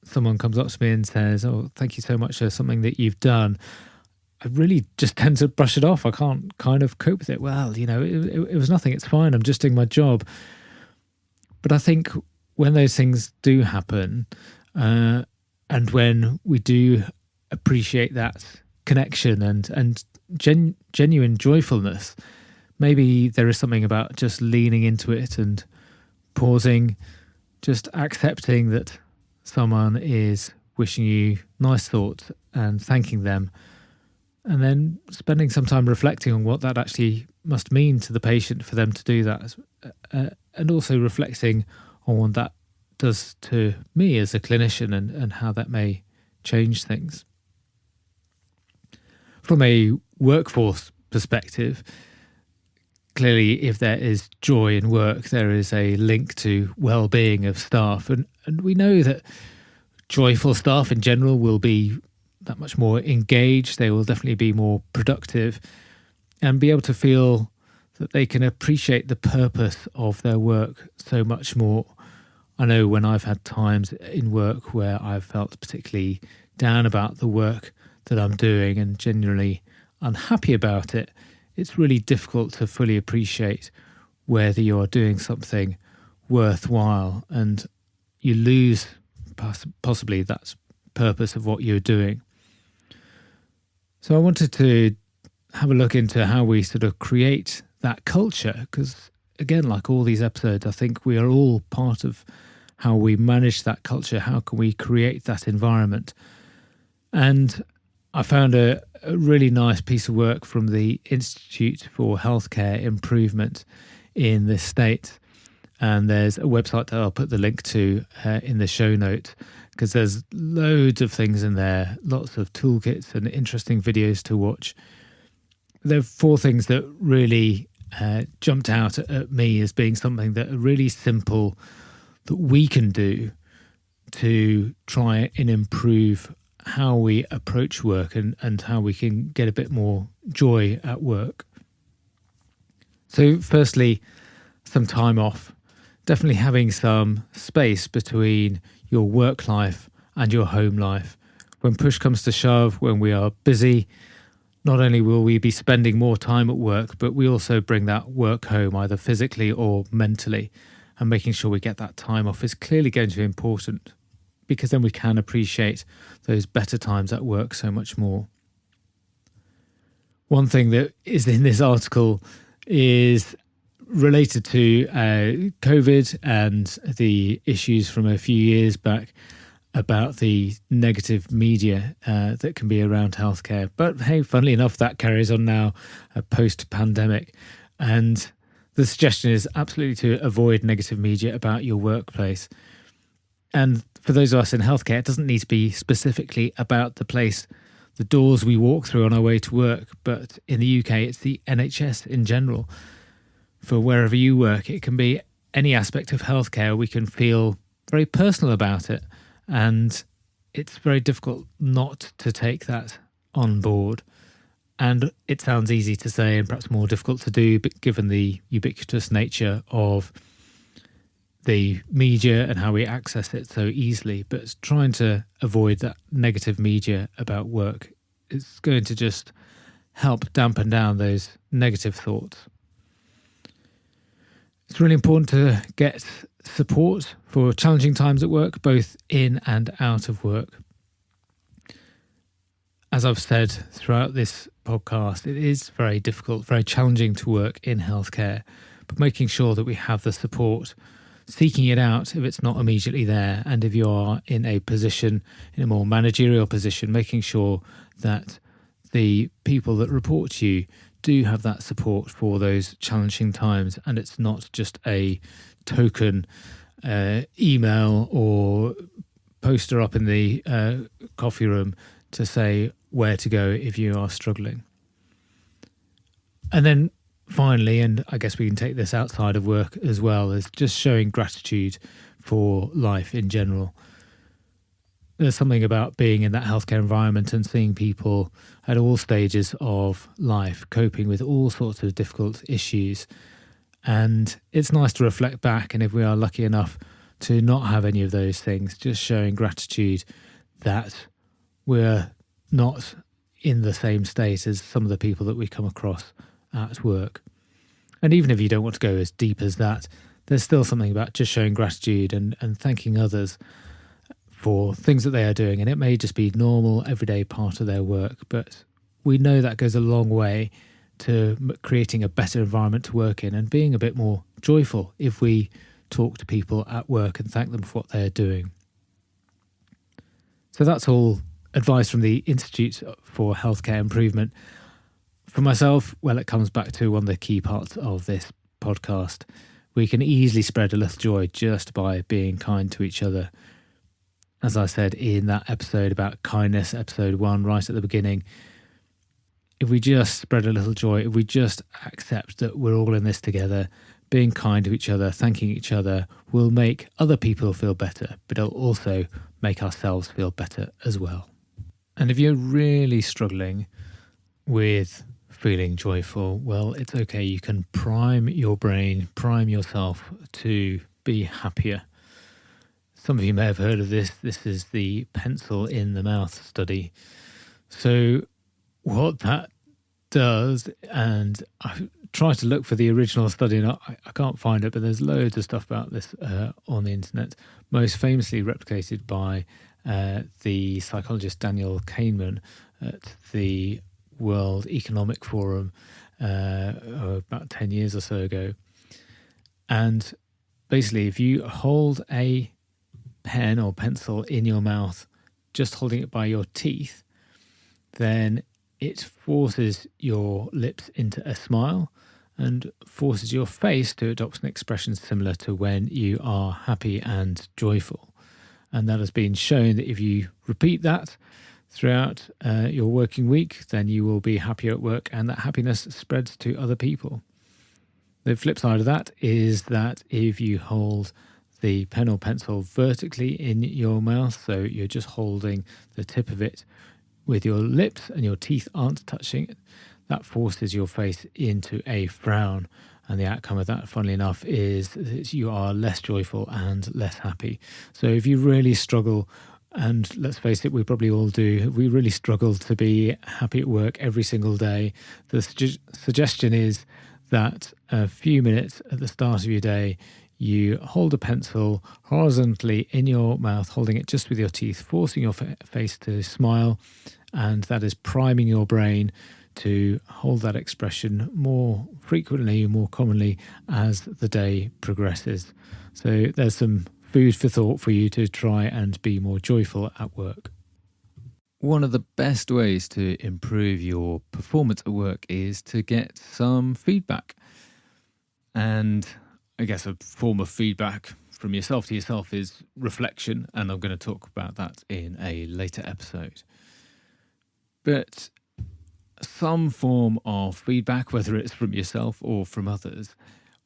someone comes up to me and says, "Oh, thank you so much for something that you've done," I really just tend to brush it off. I can't kind of cope with it. Well, it was nothing. It's fine. I'm just doing my job. But I think when those things do happen, and when we do appreciate that connection and genuine joyfulness, maybe there is something about just leaning into it and pausing, just accepting that someone is wishing you nice thoughts and thanking them, and then spending some time reflecting on what that actually must mean to the patient for them to do that, and also reflecting on what that does to me as a clinician and how that may change things. From a workforce perspective, clearly if there is joy in work, there is a link to well-being of staff. And we know that joyful staff in general will be that much more engaged. They will definitely be more productive and be able to feel that they can appreciate the purpose of their work so much more. I know when I've had times in work where I've felt particularly down about the work that I'm doing and genuinely unhappy about it, it's really difficult to fully appreciate whether you're doing something worthwhile, and you lose possibly that purpose of what you're doing. So I wanted to have a look into how we sort of create that culture, because again, like all these episodes, I think we are all part of how we manage that culture. How can we create that environment? And I found a really nice piece of work from the Institute for Healthcare Improvement in the States. And there's a website that I'll put the link to in the show notes, because there's loads of things in there, lots of toolkits and interesting videos to watch. There are 4 things that really jumped out at me as being something that are really simple that we can do to try and improve how we approach work and how we can get a bit more joy at work. So firstly, some time off. Definitely having some space between your work life and your home life. When push comes to shove, when we are busy, not only will we be spending more time at work, but we also bring that work home either physically or mentally, and making sure we get that time off is clearly going to be important, because then we can appreciate those better times at work so much more. One thing that is in this article is related to COVID and the issues from a few years back about the negative media that can be around healthcare. But hey, funnily enough, that carries on now post-pandemic. And the suggestion is absolutely to avoid negative media about your workplace. And for those of us in healthcare, it doesn't need to be specifically about the doors we walk through on our way to work. But in the UK, it's the NHS in general. For wherever you work, it can be any aspect of healthcare. We can feel very personal about it. And it's very difficult not to take that on board. And it sounds easy to say and perhaps more difficult to do, but given the ubiquitous nature of the media and how we access it so easily. But trying to avoid that negative media about work is going to just help dampen down those negative thoughts. It's really important to get support for challenging times at work, both in and out of work. As I've said throughout this podcast, it is very difficult, very challenging to work in healthcare, but making sure that we have the support, seeking it out if it's not immediately there, and if you are in a position, in a more managerial position, making sure that the people that report to you do have that support for those challenging times, and it's not just a token email or poster up in the coffee room to say where to go if you are struggling. And then finally, and I guess we can take this outside of work as well, is just showing gratitude for life in general. There's something about being in that healthcare environment and seeing people at all stages of life coping with all sorts of difficult issues. And it's nice to reflect back, and if we are lucky enough to not have any of those things, just showing gratitude that we're not in the same state as some of the people that we come across at work. And even if you don't want to go as deep as that, there's still something about just showing gratitude and thanking others for things that they are doing. And it may just be normal, everyday part of their work, but we know that goes a long way to creating a better environment to work in and being a bit more joyful if we talk to people at work and thank them for what they're doing. So that's all advice from the Institute for Healthcare Improvement. For myself, well, it comes back to one of the key parts of this podcast. We can easily spread a little joy just by being kind to each other. As I said in that episode about kindness, episode 1, right at the beginning, if we just spread a little joy, if we just accept that we're all in this together, being kind to each other, thanking each other, will make other people feel better, but it'll also make ourselves feel better as well. And if you're really struggling with feeling joyful, well, it's okay. You can prime your brain, prime yourself to be happier. Some of you may have heard of this. This is the pencil in the mouth study. So what that does, and I've tried to look for the original study and I can't find it, but there's loads of stuff about this on the internet, most famously replicated by the psychologist Daniel Kahneman at the World Economic Forum about 10 years or so ago. And basically, if you hold a pen or pencil in your mouth, just holding it by your teeth, then it forces your lips into a smile and forces your face to adopt an expression similar to when you are happy and joyful. And that has been shown that if you repeat that throughout your working week, then you will be happier at work, and that happiness spreads to other people. The flip side of that is that if you hold the pen or pencil vertically in your mouth, so you're just holding the tip of it with your lips and your teeth aren't touching it, that forces your face into a frown. And the outcome of that, funnily enough, is that you are less joyful and less happy. So if you really struggle, and let's face it, we probably all do, we really struggle to be happy at work every single day, the suggestion is that a few minutes at the start of your day, you hold a pencil horizontally in your mouth, holding it just with your teeth, forcing your face to smile, and that is priming your brain to hold that expression more frequently, more commonly as the day progresses. So there's some food for thought for you to try and be more joyful at work. One of the best ways to improve your performance at work is to get some feedback. And I guess a form of feedback from yourself to yourself is reflection, and I'm going to talk about that in a later episode. But some form of feedback, whether it's from yourself or from others,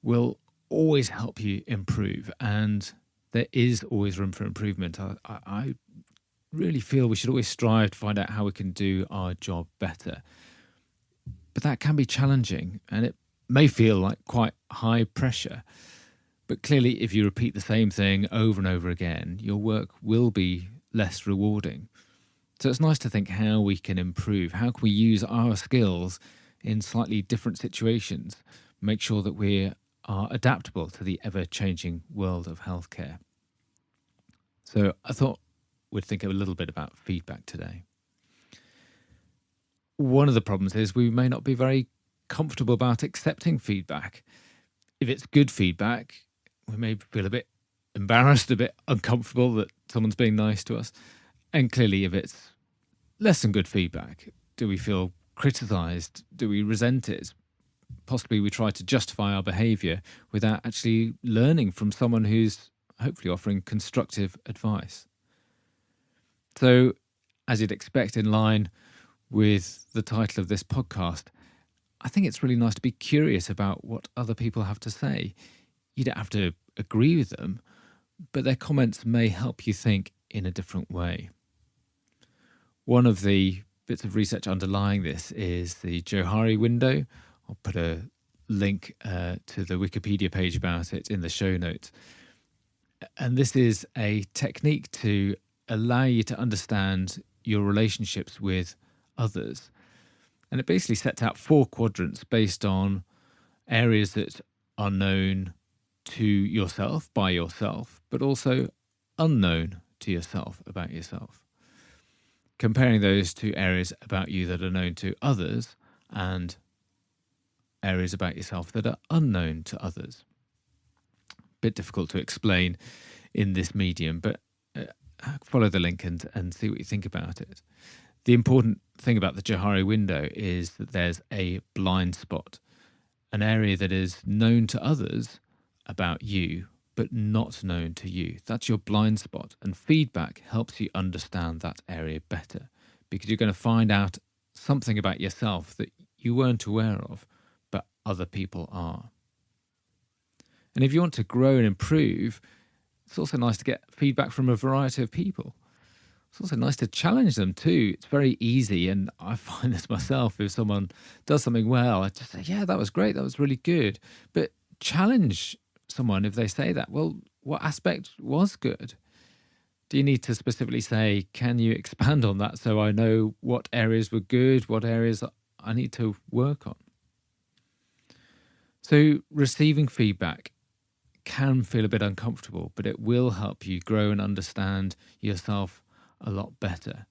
will always help you improve, and there is always room for improvement. I really feel we should always strive to find out how we can do our job better. But that can be challenging, and it may feel like quite high pressure. But clearly, if you repeat the same thing over and over again, your work will be less rewarding. So it's nice to think how we can improve. How can we use our skills in slightly different situations? Make sure that we are adaptable to the ever-changing world of healthcare. So I thought we'd think a little bit about feedback today. One of the problems is we may not be very comfortable about accepting feedback. If it's good feedback, we may feel a bit embarrassed, a bit uncomfortable that someone's being nice to us. And clearly, if it's less than good feedback, do we feel criticised? Do we resent it? Possibly we try to justify our behaviour without actually learning from someone who's hopefully offering constructive advice. So, as you'd expect, in line with the title of this podcast, I think it's really nice to be curious about what other people have to say. You don't have to agree with them, but their comments may help you think in a different way. One of the bits of research underlying this is the Johari window. I'll put a link to the Wikipedia page about it in the show notes. And this is a technique to allow you to understand your relationships with others. And it basically sets out 4 quadrants based on areas that are known to yourself by yourself, but also unknown to yourself about yourself. Comparing those to areas about you that are known to others and areas about yourself that are unknown to others. Bit difficult to explain in this medium, but follow the link and see what you think about it. The important thing about the Johari window is that there's a blind spot, an area that is known to others about you, but not known to you. That's your blind spot, and feedback helps you understand that area better, because you're going to find out something about yourself that you weren't aware of, but other people are. And if you want to grow and improve, it's also nice to get feedback from a variety of people. It's also nice to challenge them too. It's very easy, and I find this myself. If someone does something well, I just say, yeah, that was great, that was really good. But challenge someone if they say that. Well, what aspect was good? Do you need to specifically say, can you expand on that so I know what areas were good, what areas I need to work on? So receiving feedback can feel a bit uncomfortable, but it will help you grow and understand yourself a lot better.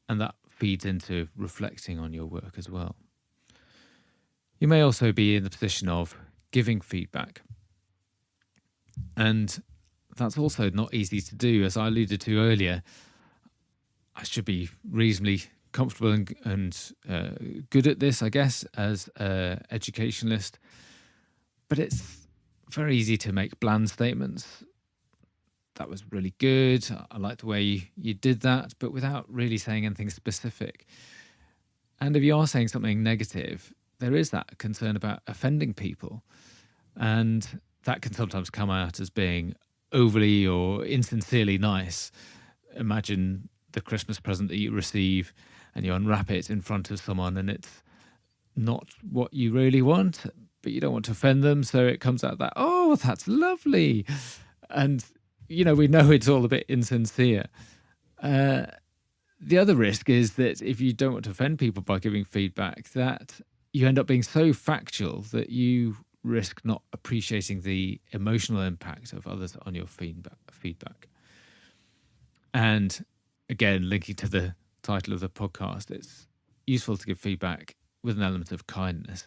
And that feeds into reflecting on your work as well. You may also be in the position of giving feedback. And that's also not easy to do. As I alluded to earlier, I should be reasonably comfortable and good at this, I guess, as an educationalist. But it's very easy to make bland statements. That was really good. I like the way you did that, but without really saying anything specific. And if you are saying something negative, there is that concern about offending people. And that can sometimes come out as being overly or insincerely nice. Imagine the Christmas present that you receive and you unwrap it in front of someone and it's not what you really want, but you don't want to offend them. So it comes out that, oh, that's lovely. And, you know, we know it's all a bit insincere. The other risk is that if you don't want to offend people by giving feedback, that you end up being so factual that you risk not appreciating the emotional impact of others on your feedback. And again, linking to the title of the podcast, it's useful to give feedback with an element of kindness.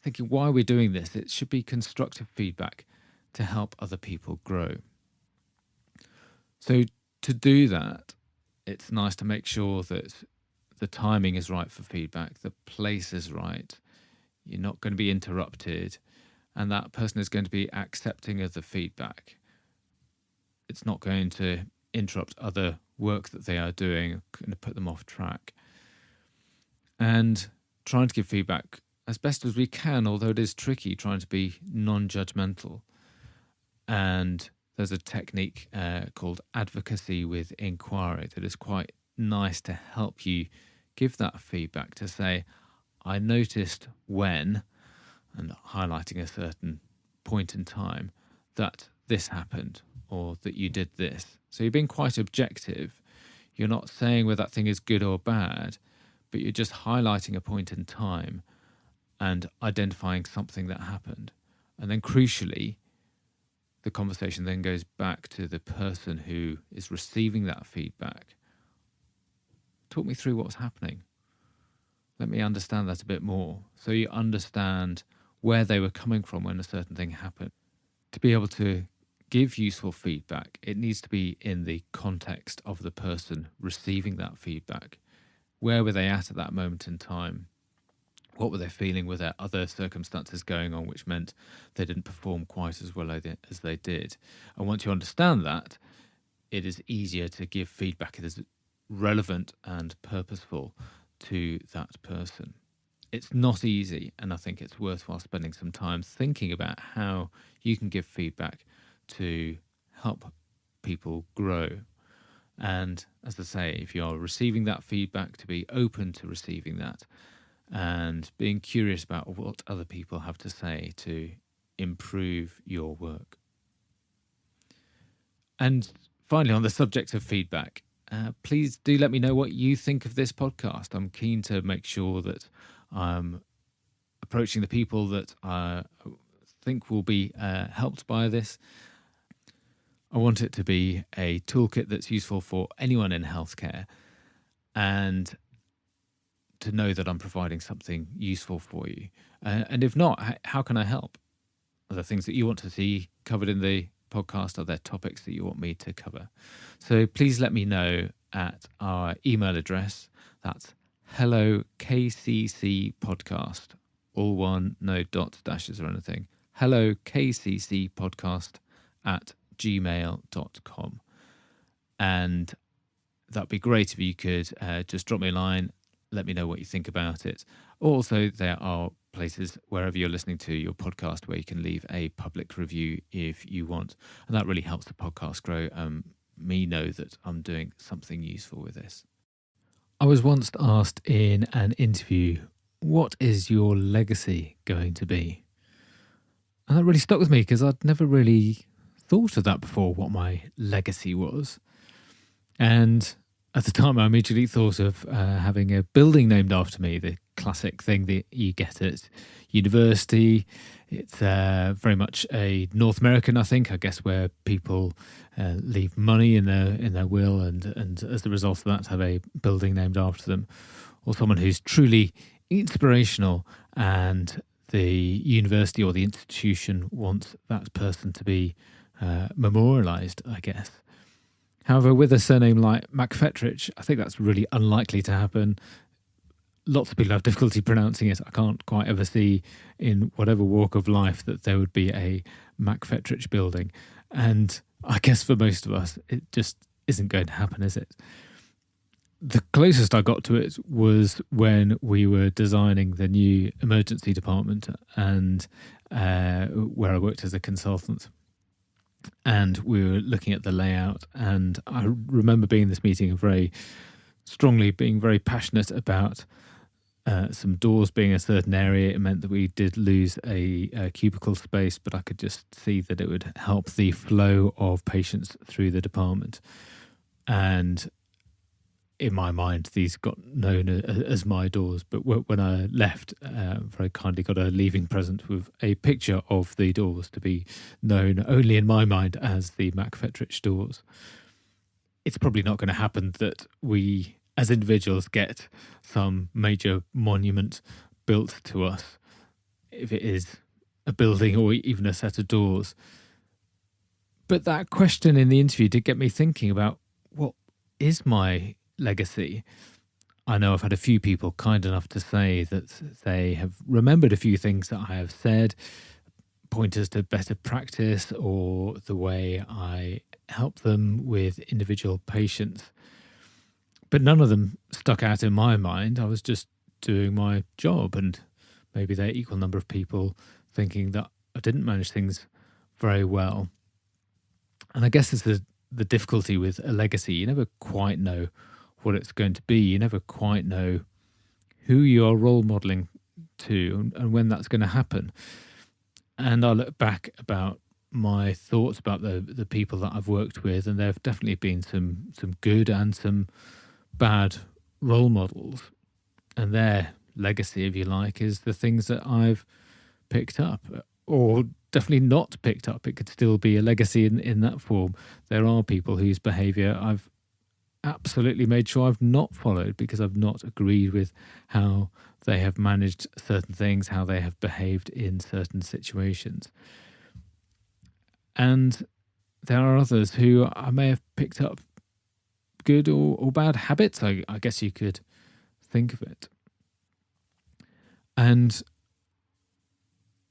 Thinking why we're doing this, it should be constructive feedback to help other people grow. So to do that, it's nice to make sure that the timing is right for feedback, the place is right, you're not going to be interrupted, and that person is going to be accepting of the feedback. it's not going to interrupt other work that they are doing, going to put them off track. And trying to give feedback as best as we can, although it is tricky, trying to be non-judgmental. And there's a technique called advocacy with inquiry that is quite nice to help you give that feedback, to say, I noticed when, and highlighting a certain point in time, that this happened or that you did this. So you're being quite objective. You're not saying whether that thing is good or bad, but you're just highlighting a point in time and identifying something that happened. And then crucially, the conversation then goes back to the person who is receiving that feedback. Talk me through what's happening. Let me understand that a bit more. So you understand where they were coming from when a certain thing happened. To be able to give useful feedback, it needs to be in the context of the person receiving that feedback. Where were they at that moment in time? What were they feeling? Were there other circumstances going on which meant they didn't perform quite as well as they did? And once you understand that, it is easier to give feedback that is relevant and purposeful to that person. It's not easy, and I think it's worthwhile spending some time thinking about how you can give feedback to help people grow. And as I say, if you're receiving that feedback, to be open to receiving that and being curious about what other people have to say to improve your work. And finally, on the subject of feedback, please do let me know what you think of this podcast. I'm keen to make sure that I'm approaching the people that I think will be helped by this. I want it to be a toolkit that's useful for anyone in healthcare, and to know that I'm providing something useful for you. And if not, how can I help? Are there things that you want to see covered in the podcast? Are there topics that you want me to cover? So please let me know at our email address. That's hellokccpodcast, all one, no dots, dashes or anything. hellokccpodcast@gmail.com. And that'd be great if you could just drop me a line, let me know what you think about it. Also, there are places wherever you're listening to your podcast where you can leave a public review if you want. And that really helps the podcast grow, me know that I'm doing something useful with this. I was once asked in an interview, what is your legacy going to be? And that really stuck with me because I'd never really thought of that before, what my legacy was. And at the time, I immediately thought of having a building named after me, the classic thing that you get at university. It's very much a North American, I think, I guess, where people leave money in their will and as a result of that have a building named after them, or someone who's truly inspirational and the university or the institution wants that person to be memorialised, I guess. However, with a surname like McFetrich, I think that's really unlikely to happen. Lots of people have difficulty pronouncing it. I can't quite ever see in whatever walk of life that there would be a McFetrich building. And I guess for most of us, it just isn't going to happen, is it? The closest I got to it was when we were designing the new emergency department and where I worked as a consultant. And we were looking at the layout, and I remember being in this meeting and being very passionate about some doors being a certain area. It meant that we did lose a cubicle space, but I could just see that it would help the flow of patients through the department. And in my mind, these got known as my doors. But when I left, very kindly got a leaving present with a picture of the doors to be known only in my mind as the McFetrich doors. It's probably not going to happen that we, as individuals, get some major monument built to us, if it is a building or even a set of doors. But that question in the interview did get me thinking about what is my legacy. I know I've had a few people kind enough to say that they have remembered a few things that I have said, pointers to better practice or the way I help them with individual patients. But none of them stuck out in my mind. I was just doing my job, and maybe there are equal number of people thinking that I didn't manage things very well. And I guess it's the difficulty with a legacy. You never quite know what it's going to be. You never quite know who you are role modeling to and when that's going to happen. And I look back about my thoughts about the people that I've worked with, and there have definitely been some good and some bad role models. And their legacy, if you like, is the things that I've picked up, or definitely not picked up. It could still be a legacy in that form. There are people whose behaviour I've absolutely made sure I've not followed because I've not agreed with how they have managed certain things, how they have behaved in certain situations. And there are others who I may have picked up good or bad habits, I guess you could think of it. And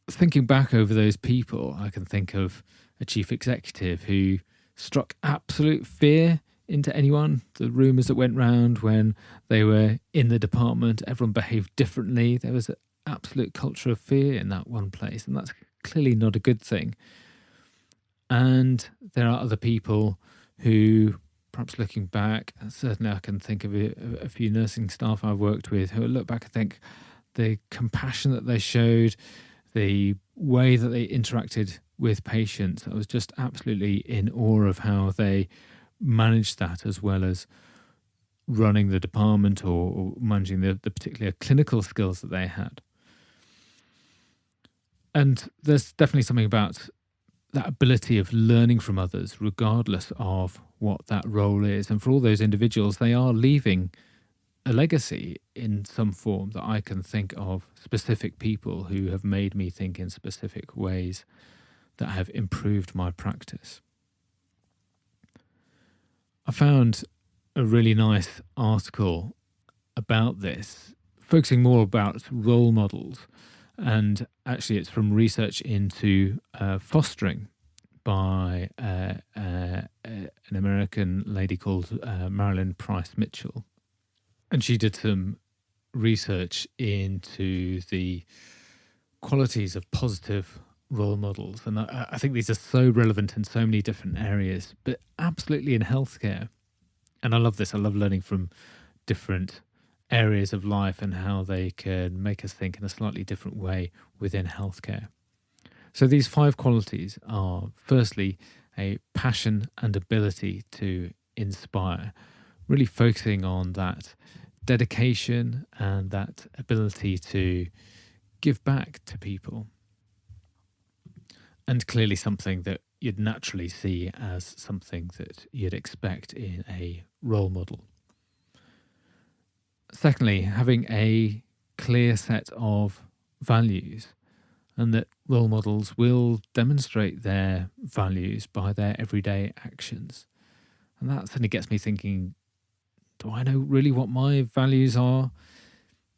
thinking back over those people, I can think of a chief executive who struck absolute fear into anyone. The rumours that went round when they were in the department, everyone behaved differently. There was an absolute culture of fear in that one place, and that's clearly not a good thing. And there are other people who, perhaps looking back, certainly I can think of a few nursing staff I've worked with who look back and think the compassion that they showed, the way that they interacted with patients, I was just absolutely in awe of how they managed that, as well as running the department or managing the particular clinical skills that they had. And there's definitely something about that ability of learning from others, regardless of what that role is. And for all those individuals, they are leaving a legacy in some form that I can think of specific people who have made me think in specific ways that have improved my practice. I found a really nice article about this, focusing more about role models. And actually, it's from research into fostering by an American lady called Marilyn Price Mitchell. And she did some research into the qualities of positive role models. And I think these are so relevant in so many different areas, but absolutely in healthcare. And I love this. I love learning from different areas of life and how they can make us think in a slightly different way within healthcare. So these 5 qualities are, firstly, a passion and ability to inspire, really focusing on that dedication and that ability to give back to people. And clearly something that you'd naturally see as something that you'd expect in a role model. Secondly, having a clear set of values, and that role models will demonstrate their values by their everyday actions. And that certainly gets me thinking, do I know really what my values are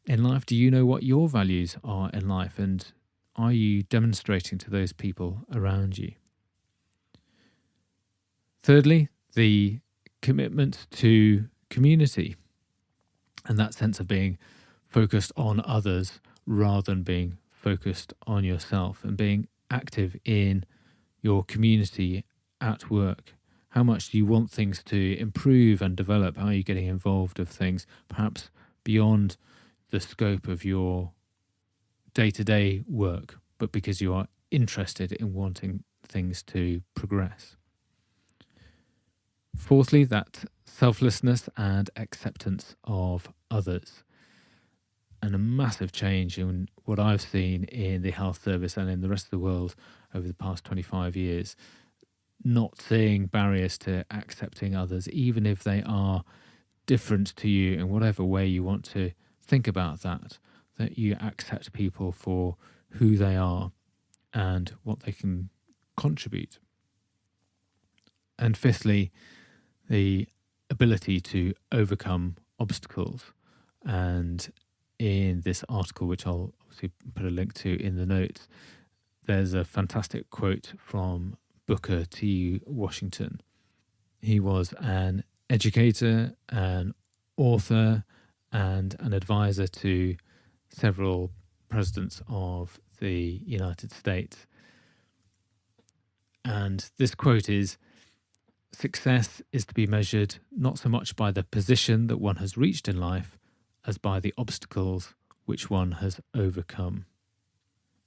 in life? Do you know what your values are in life? And are you demonstrating to those people around you? Thirdly, the commitment to community, and that sense of being focused on others rather than being focused on yourself, and being active in your community at work. How much do you want things to improve and develop? How are you getting involved with things, perhaps beyond the scope of your day-to-day work, but because you are interested in wanting things to progress? Fourthly, that selflessness and acceptance of others. And a massive change in what I've seen in the health service and in the rest of the world over the past 25 years. Not seeing barriers to accepting others, even if they are different to you in whatever way you want to think about that you accept people for who they are and what they can contribute. And fifthly, the ability to overcome obstacles. And in this article, which I'll obviously put a link to in the notes, there's a fantastic quote from Booker T. Washington. He was an educator, an author, and an advisor to several presidents of the United States. And this quote is, "Success is to be measured not so much by the position that one has reached in life as by the obstacles which one has overcome."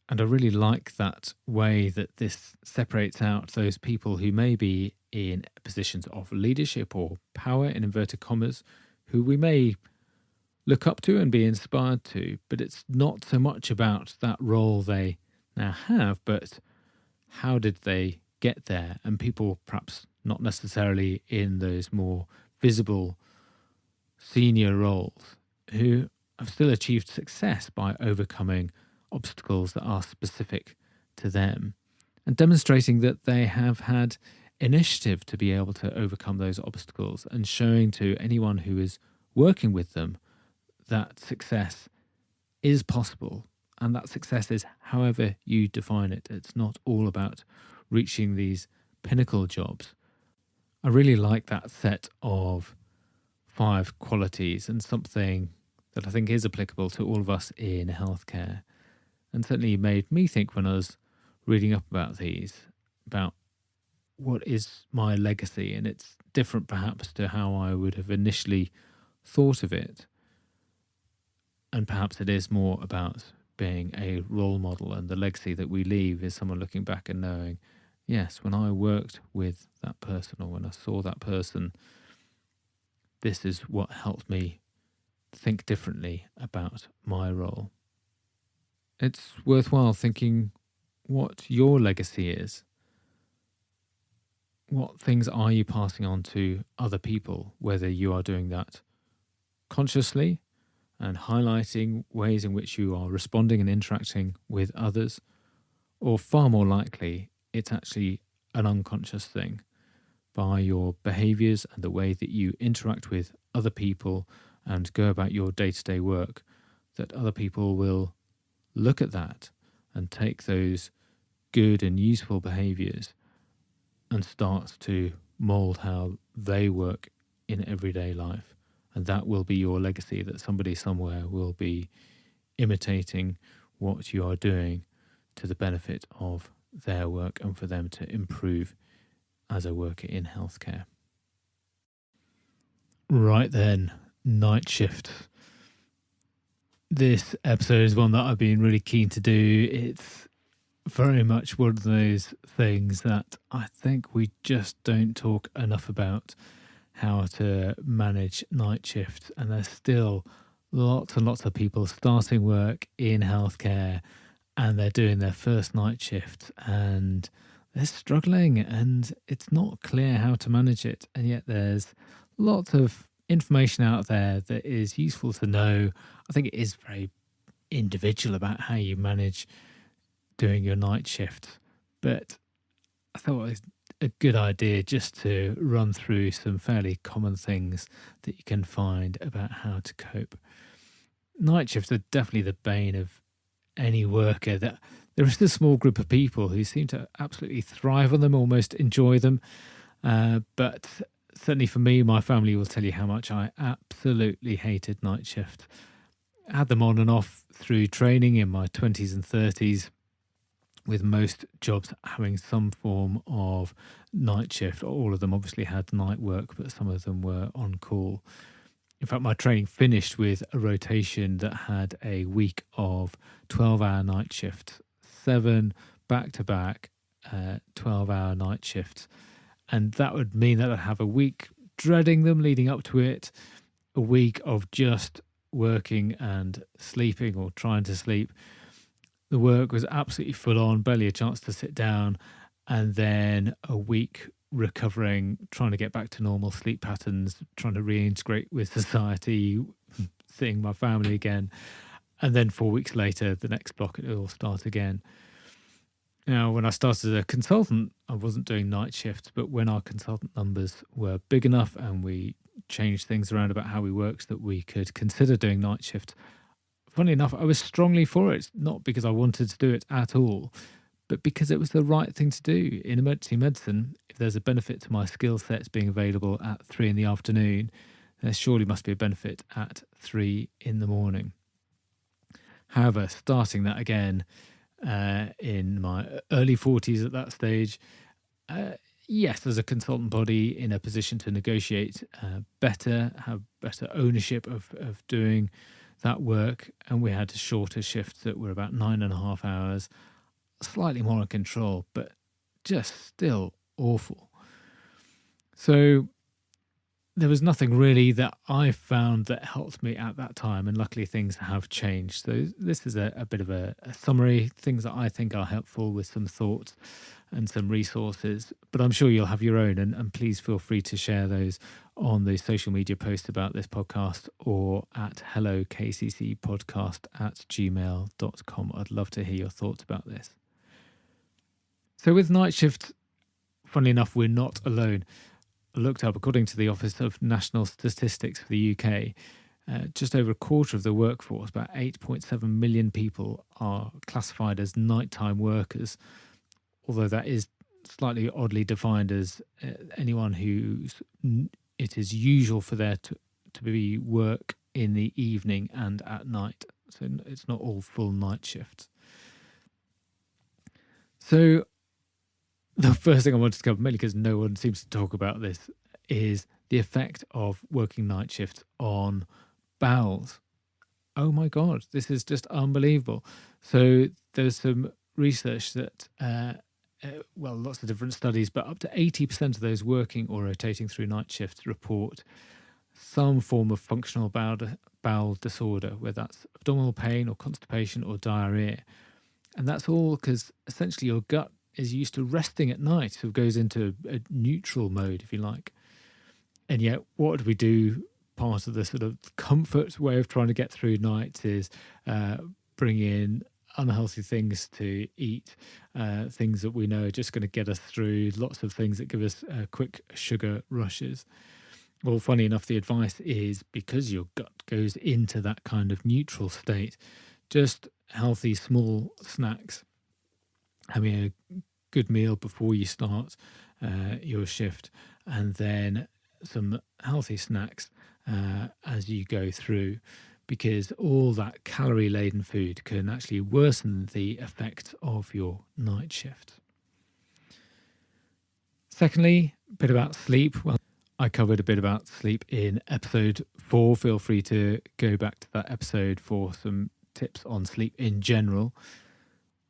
And I really like that way that this separates out those people who may be in positions of leadership or power, in inverted commas, who we may look up to and be inspired to, but it's not so much about that role they now have, but how did they get there? And people perhaps not necessarily in those more visible senior roles who have still achieved success by overcoming obstacles that are specific to them and demonstrating that they have had initiative to be able to overcome those obstacles, and showing to anyone who is working with them that success is possible, and that success is however you define it. It's not all about reaching these pinnacle jobs. I really like that set of 5 qualities, and something that I think is applicable to all of us in healthcare, and certainly made me think when I was reading up about these, about what is my legacy. And it's different perhaps to how I would have initially thought of it. And perhaps it is more about being a role model, and the legacy that we leave is someone looking back and knowing, yes, when I worked with that person or when I saw that person, this is what helped me think differently about my role. It's worthwhile thinking what your legacy is. What things are you passing on to other people, whether you are doing that consciously and highlighting ways in which you are responding and interacting with others, or far more likely, it's actually an unconscious thing by your behaviors and the way that you interact with other people and go about your day-to-day work, that other people will look at that and take those good and useful behaviors and start to mold how they work in everyday life. And that will be your legacy, that somebody somewhere will be imitating what you are doing to the benefit of their work and for them to improve as a worker in healthcare. Right then, night shift. This episode is one that I've been really keen to do. It's very much one of those things that I think we just don't talk enough about, how to manage night shifts. And there's still lots and lots of people starting work in healthcare and they're doing their first night shift and they're struggling and it's not clear how to manage it. And yet there's lots of information out there that is useful to know. I think it is very individual about how you manage doing your night shift, but I thought it was a good idea just to run through some fairly common things that you can find about how to cope. Night shifts are definitely the bane of any worker. That there is a small group of people who seem to absolutely thrive on them, almost enjoy them, but certainly for me, my family will tell you how much I absolutely hated night shift. I had them on and off through training in my 20s and 30s, with most jobs having some form of night shift. All of them obviously had night work, but some of them were on call. In fact, my training finished with a rotation that had a week of 12-hour night shifts, 7 back-to-back 12-hour night shifts. And that would mean that I'd have a week dreading them leading up to it, a week of just working and sleeping or trying to sleep. The work was absolutely full on, barely a chance to sit down, and then a week recovering, trying to get back to normal sleep patterns, trying to reintegrate with society, seeing my family again. And then 4 weeks later, the next block, it will start again. Now, when I started as a consultant, I wasn't doing night shifts, but when our consultant numbers were big enough and we changed things around about how we worked so that we could consider doing night shifts, funnily enough, I was strongly for it, not because I wanted to do it at all, but because it was the right thing to do. In emergency medicine, if there's a benefit to my skill sets being available at 3 in the afternoon, there surely must be a benefit at 3 in the morning. However, starting that again in my early 40s at that stage, yes, as a consultant body in a position to negotiate better, have better ownership of doing that work, and we had shorter shifts that were about 9.5 hours, slightly more in control, but just still awful. So there was nothing really that I found that helped me at that time, and luckily things have changed. So this is a bit of a summary, things that I think are helpful with some thoughts and some resources, but I'm sure you'll have your own, and please feel free to share those on the social media post about this podcast or at hellokccpodcast@gmail.com. I'd love to hear your thoughts about this. So with night shifts, funnily enough, we're not alone. I looked up, according to the Office of National Statistics for the UK, just over a quarter of the workforce, about 8.7 million people, are classified as nighttime workers, although that is slightly oddly defined as anyone who's it is usual for there to be work in the evening and at night. So it's not all full night shifts. So the first thing I wanted to cover, mainly because no one seems to talk about this, is the effect of working night shifts on bowels. Oh my God, this is just unbelievable. So there's some research that, lots of different studies, but up to 80% of those working or rotating through night shifts report some form of functional bowel disorder, whether that's abdominal pain or constipation or diarrhea. And that's all because essentially your gut is used to resting at night, so it goes into a neutral mode, if you like. And yet, what do we do? Part of the sort of comfort way of trying to get through night is bring in unhealthy things to eat, things that we know are just going to get us through, lots of things that give us quick sugar rushes. Well, funny enough, the advice is, because your gut goes into that kind of neutral state, just healthy small snacks, having a good meal before you start your shift, and then some healthy snacks as you go through, because all that calorie-laden food can actually worsen the effect of your night shift. Secondly, a bit about sleep. Well, I covered a bit about sleep in episode 4. Feel free to go back to that episode for some tips on sleep in general.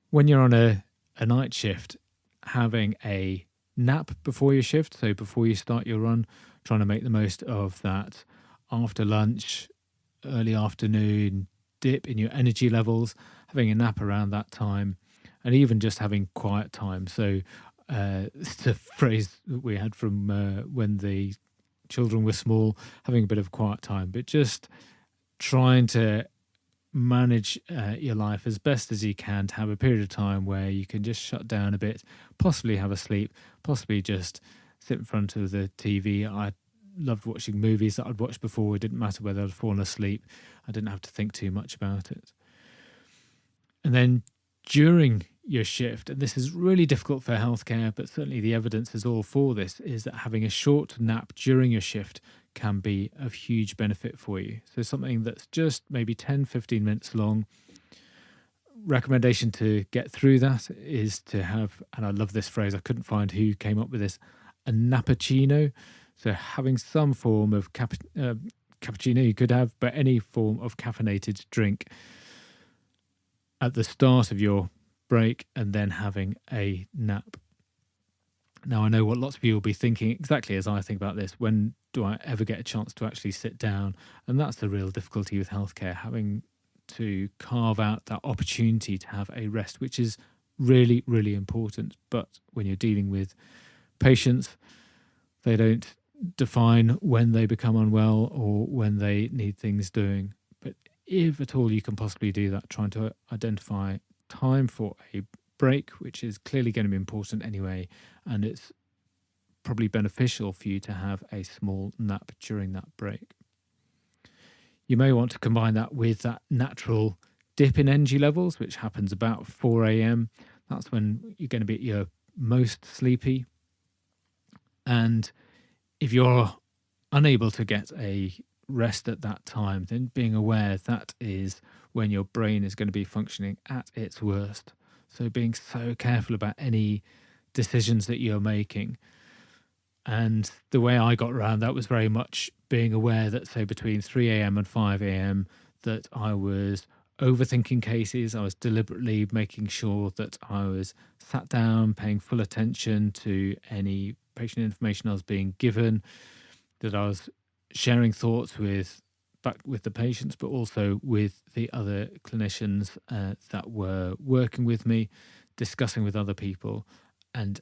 When you're on a night shift, having a nap before your shift, so before you start your run, trying to make the most of that after lunch, early afternoon dip in your energy levels, having a nap around that time, and even just having quiet time. So it's a phrase that we had from when the children were small, having a bit of quiet time, but just trying to manage your life as best as you can to have a period of time where you can just shut down a bit, possibly have a sleep, possibly just sit in front of the TV. I loved watching movies that I'd watched before. It didn't matter whether I'd fallen asleep. I didn't have to think too much about it. And then during your shift, and this is really difficult for healthcare, but certainly the evidence is all for this, is that having a short nap during your shift can be of huge benefit for you. So something that's just maybe 10, 15 minutes long. Recommendation to get through that is to have, and I love this phrase, I couldn't find who came up with this, a nappuccino. So having some form of cappuccino you could have, but any form of caffeinated drink at the start of your break, and then having a nap. Now, I know what lots of you will be thinking, exactly as I think about this: when do I ever get a chance to actually sit down? And that's the real difficulty with healthcare, having to carve out that opportunity to have a rest, which is really, really important. But when you're dealing with patients, they don't define when they become unwell or when they need things doing. But if at all you can possibly do that, trying to identify time for a break, which is clearly going to be important anyway, and it's probably beneficial for you to have a small nap during that break. You may want to combine that with that natural dip in energy levels, which happens about 4 a.m. That's when you're going to be at your most sleepy. And if you're unable to get a rest at that time, then being aware that is when your brain is going to be functioning at its worst. So being so careful about any decisions that you're making. And the way I got around that was very much being aware that, say, between 3 a.m. and 5 a.m., that I was overthinking cases. I was deliberately making sure that I was sat down, paying full attention to any patient information I was being given, that I was sharing thoughts with the patients, but also with the other clinicians that were working with me, discussing with other people, and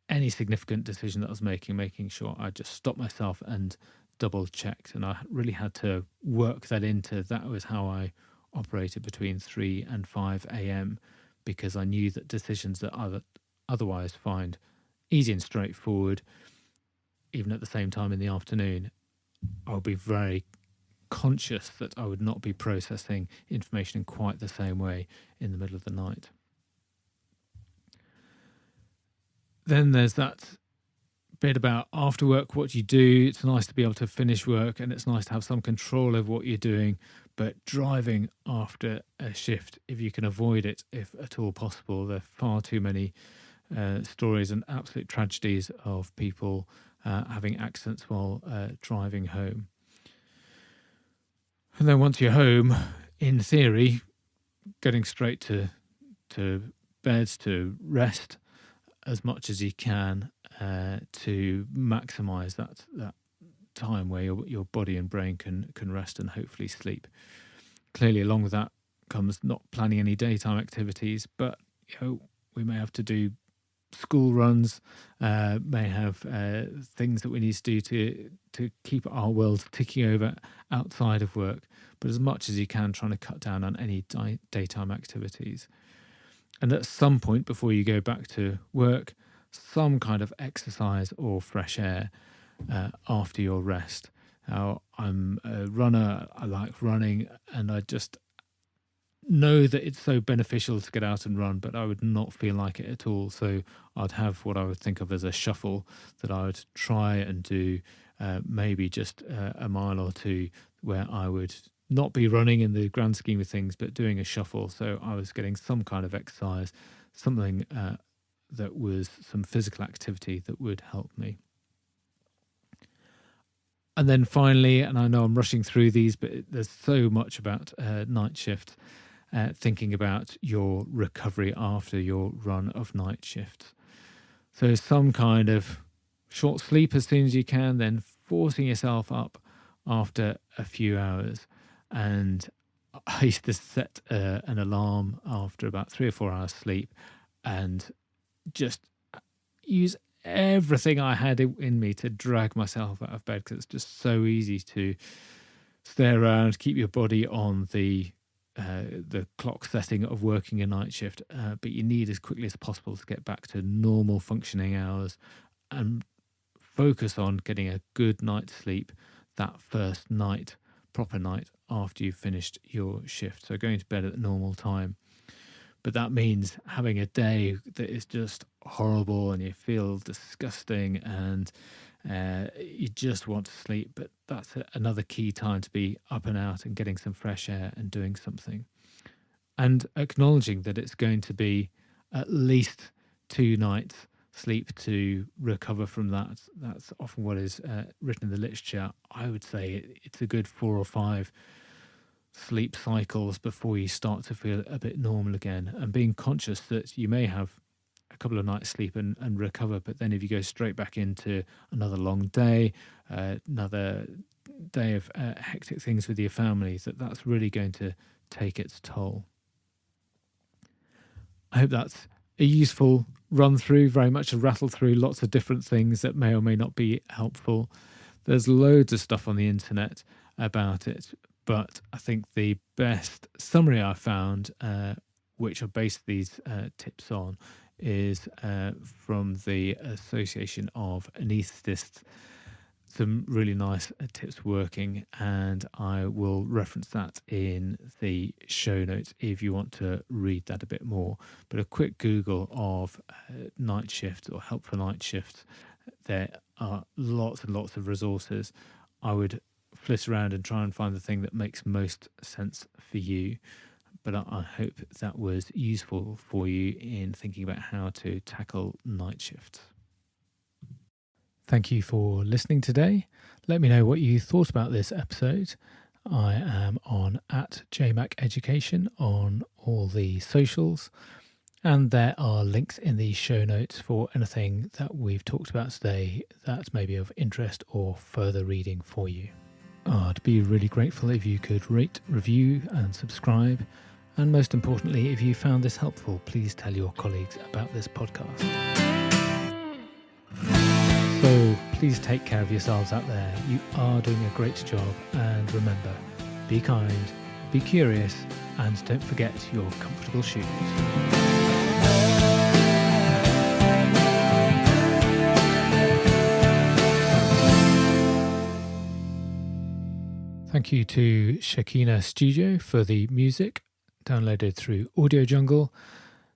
any significant decision that I was making sure I just stopped myself and double checked. And I really had to work that into, that was how I operated between 3 and 5 a.m. because I knew that decisions that I would otherwise find easy and straightforward, even at the same time in the afternoon, I'll be very conscious that I would not be processing information in quite the same way in the middle of the night. Then there's that bit about after work, what you do. It's nice to be able to finish work and it's nice to have some control over what you're doing, but driving after a shift, if you can avoid it, if at all possible, there are far too many stories and absolute tragedies of people having accidents while driving home. And then once you're home, in theory, getting straight to bed to rest as much as you can to maximise that time where your body and brain can rest and hopefully sleep. Clearly, along with that comes not planning any daytime activities, but we may have to do school runs, may have things that we need to do to keep our world ticking over outside of work, but as much as you can, trying to cut down on any daytime activities. And at some point before you go back to work, some kind of exercise or fresh air after your rest. Now, I'm a runner, I like running, and I just know that it's so beneficial to get out and run, but I would not feel like it at all. So I'd have what I would think of as a shuffle that I would try and do maybe just a mile or two, where I would not be running in the grand scheme of things, but doing a shuffle. So I was getting some kind of exercise, something that was some physical activity that would help me. And then finally, and I know I'm rushing through these, but there's so much about night shift, thinking about your recovery after your run of night shifts. So some kind of short sleep as soon as you can, then forcing yourself up after a few hours. And I used to set an alarm after about 3 or 4 hours sleep and just use everything I had in me to drag myself out of bed, because it's just so easy to stay around, keep your body on the clock setting of working a night shift, but you need as quickly as possible to get back to normal functioning hours and focus on getting a good night's sleep that first night, proper night, after you've finished your shift. So going to bed at the normal time. But that means having a day that is just horrible and you feel disgusting and you just want to sleep. But that's another key time to be up and out and getting some fresh air and doing something. And acknowledging that it's going to be at least 2 nights sleep to recover from that. That's often what is written in the literature. I would say it's a good 4 or 5 sleep cycles before you start to feel a bit normal again, and being conscious that you may have a couple of nights sleep and recover, but then if you go straight back into another long day, another day of hectic things with your family, that's really going to take its toll. I hope that's a useful run through, very much a rattle through lots of different things that may or may not be helpful. There's loads of stuff on the internet about it, but I think the best summary I found, which I based these tips on, is from the Association of Anaesthetists. some really nice tips working, and I will reference that in the show notes if you want to read that a bit more. But a quick Google of night shifts or help for night shifts, there are lots and lots of resources. I would flit around and try and find the thing that makes most sense for you. But I hope that was useful for you in thinking about how to tackle night shifts. Thank you for listening today. Let me know what you thought about this episode. I am on @JMacEducation on all the socials, and there are links in the show notes for anything that we've talked about today that may be of interest or further reading for you. I'd be really grateful if you could rate, review and subscribe. And most importantly, if you found this helpful, please tell your colleagues about this podcast. So please take care of yourselves out there. You are doing a great job. And remember, be kind, be curious, and don't forget your comfortable shoes. Thank you to Shakina Studio for the music, downloaded through Audio Jungle.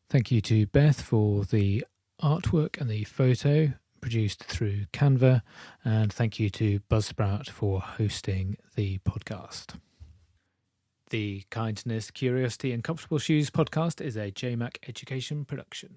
Thank you to Beth for the artwork and the photo, produced through Canva. And thank you to Buzzsprout for hosting the podcast. The Kindness, Curiosity and Comfortable Shoes podcast is a JMac Education production.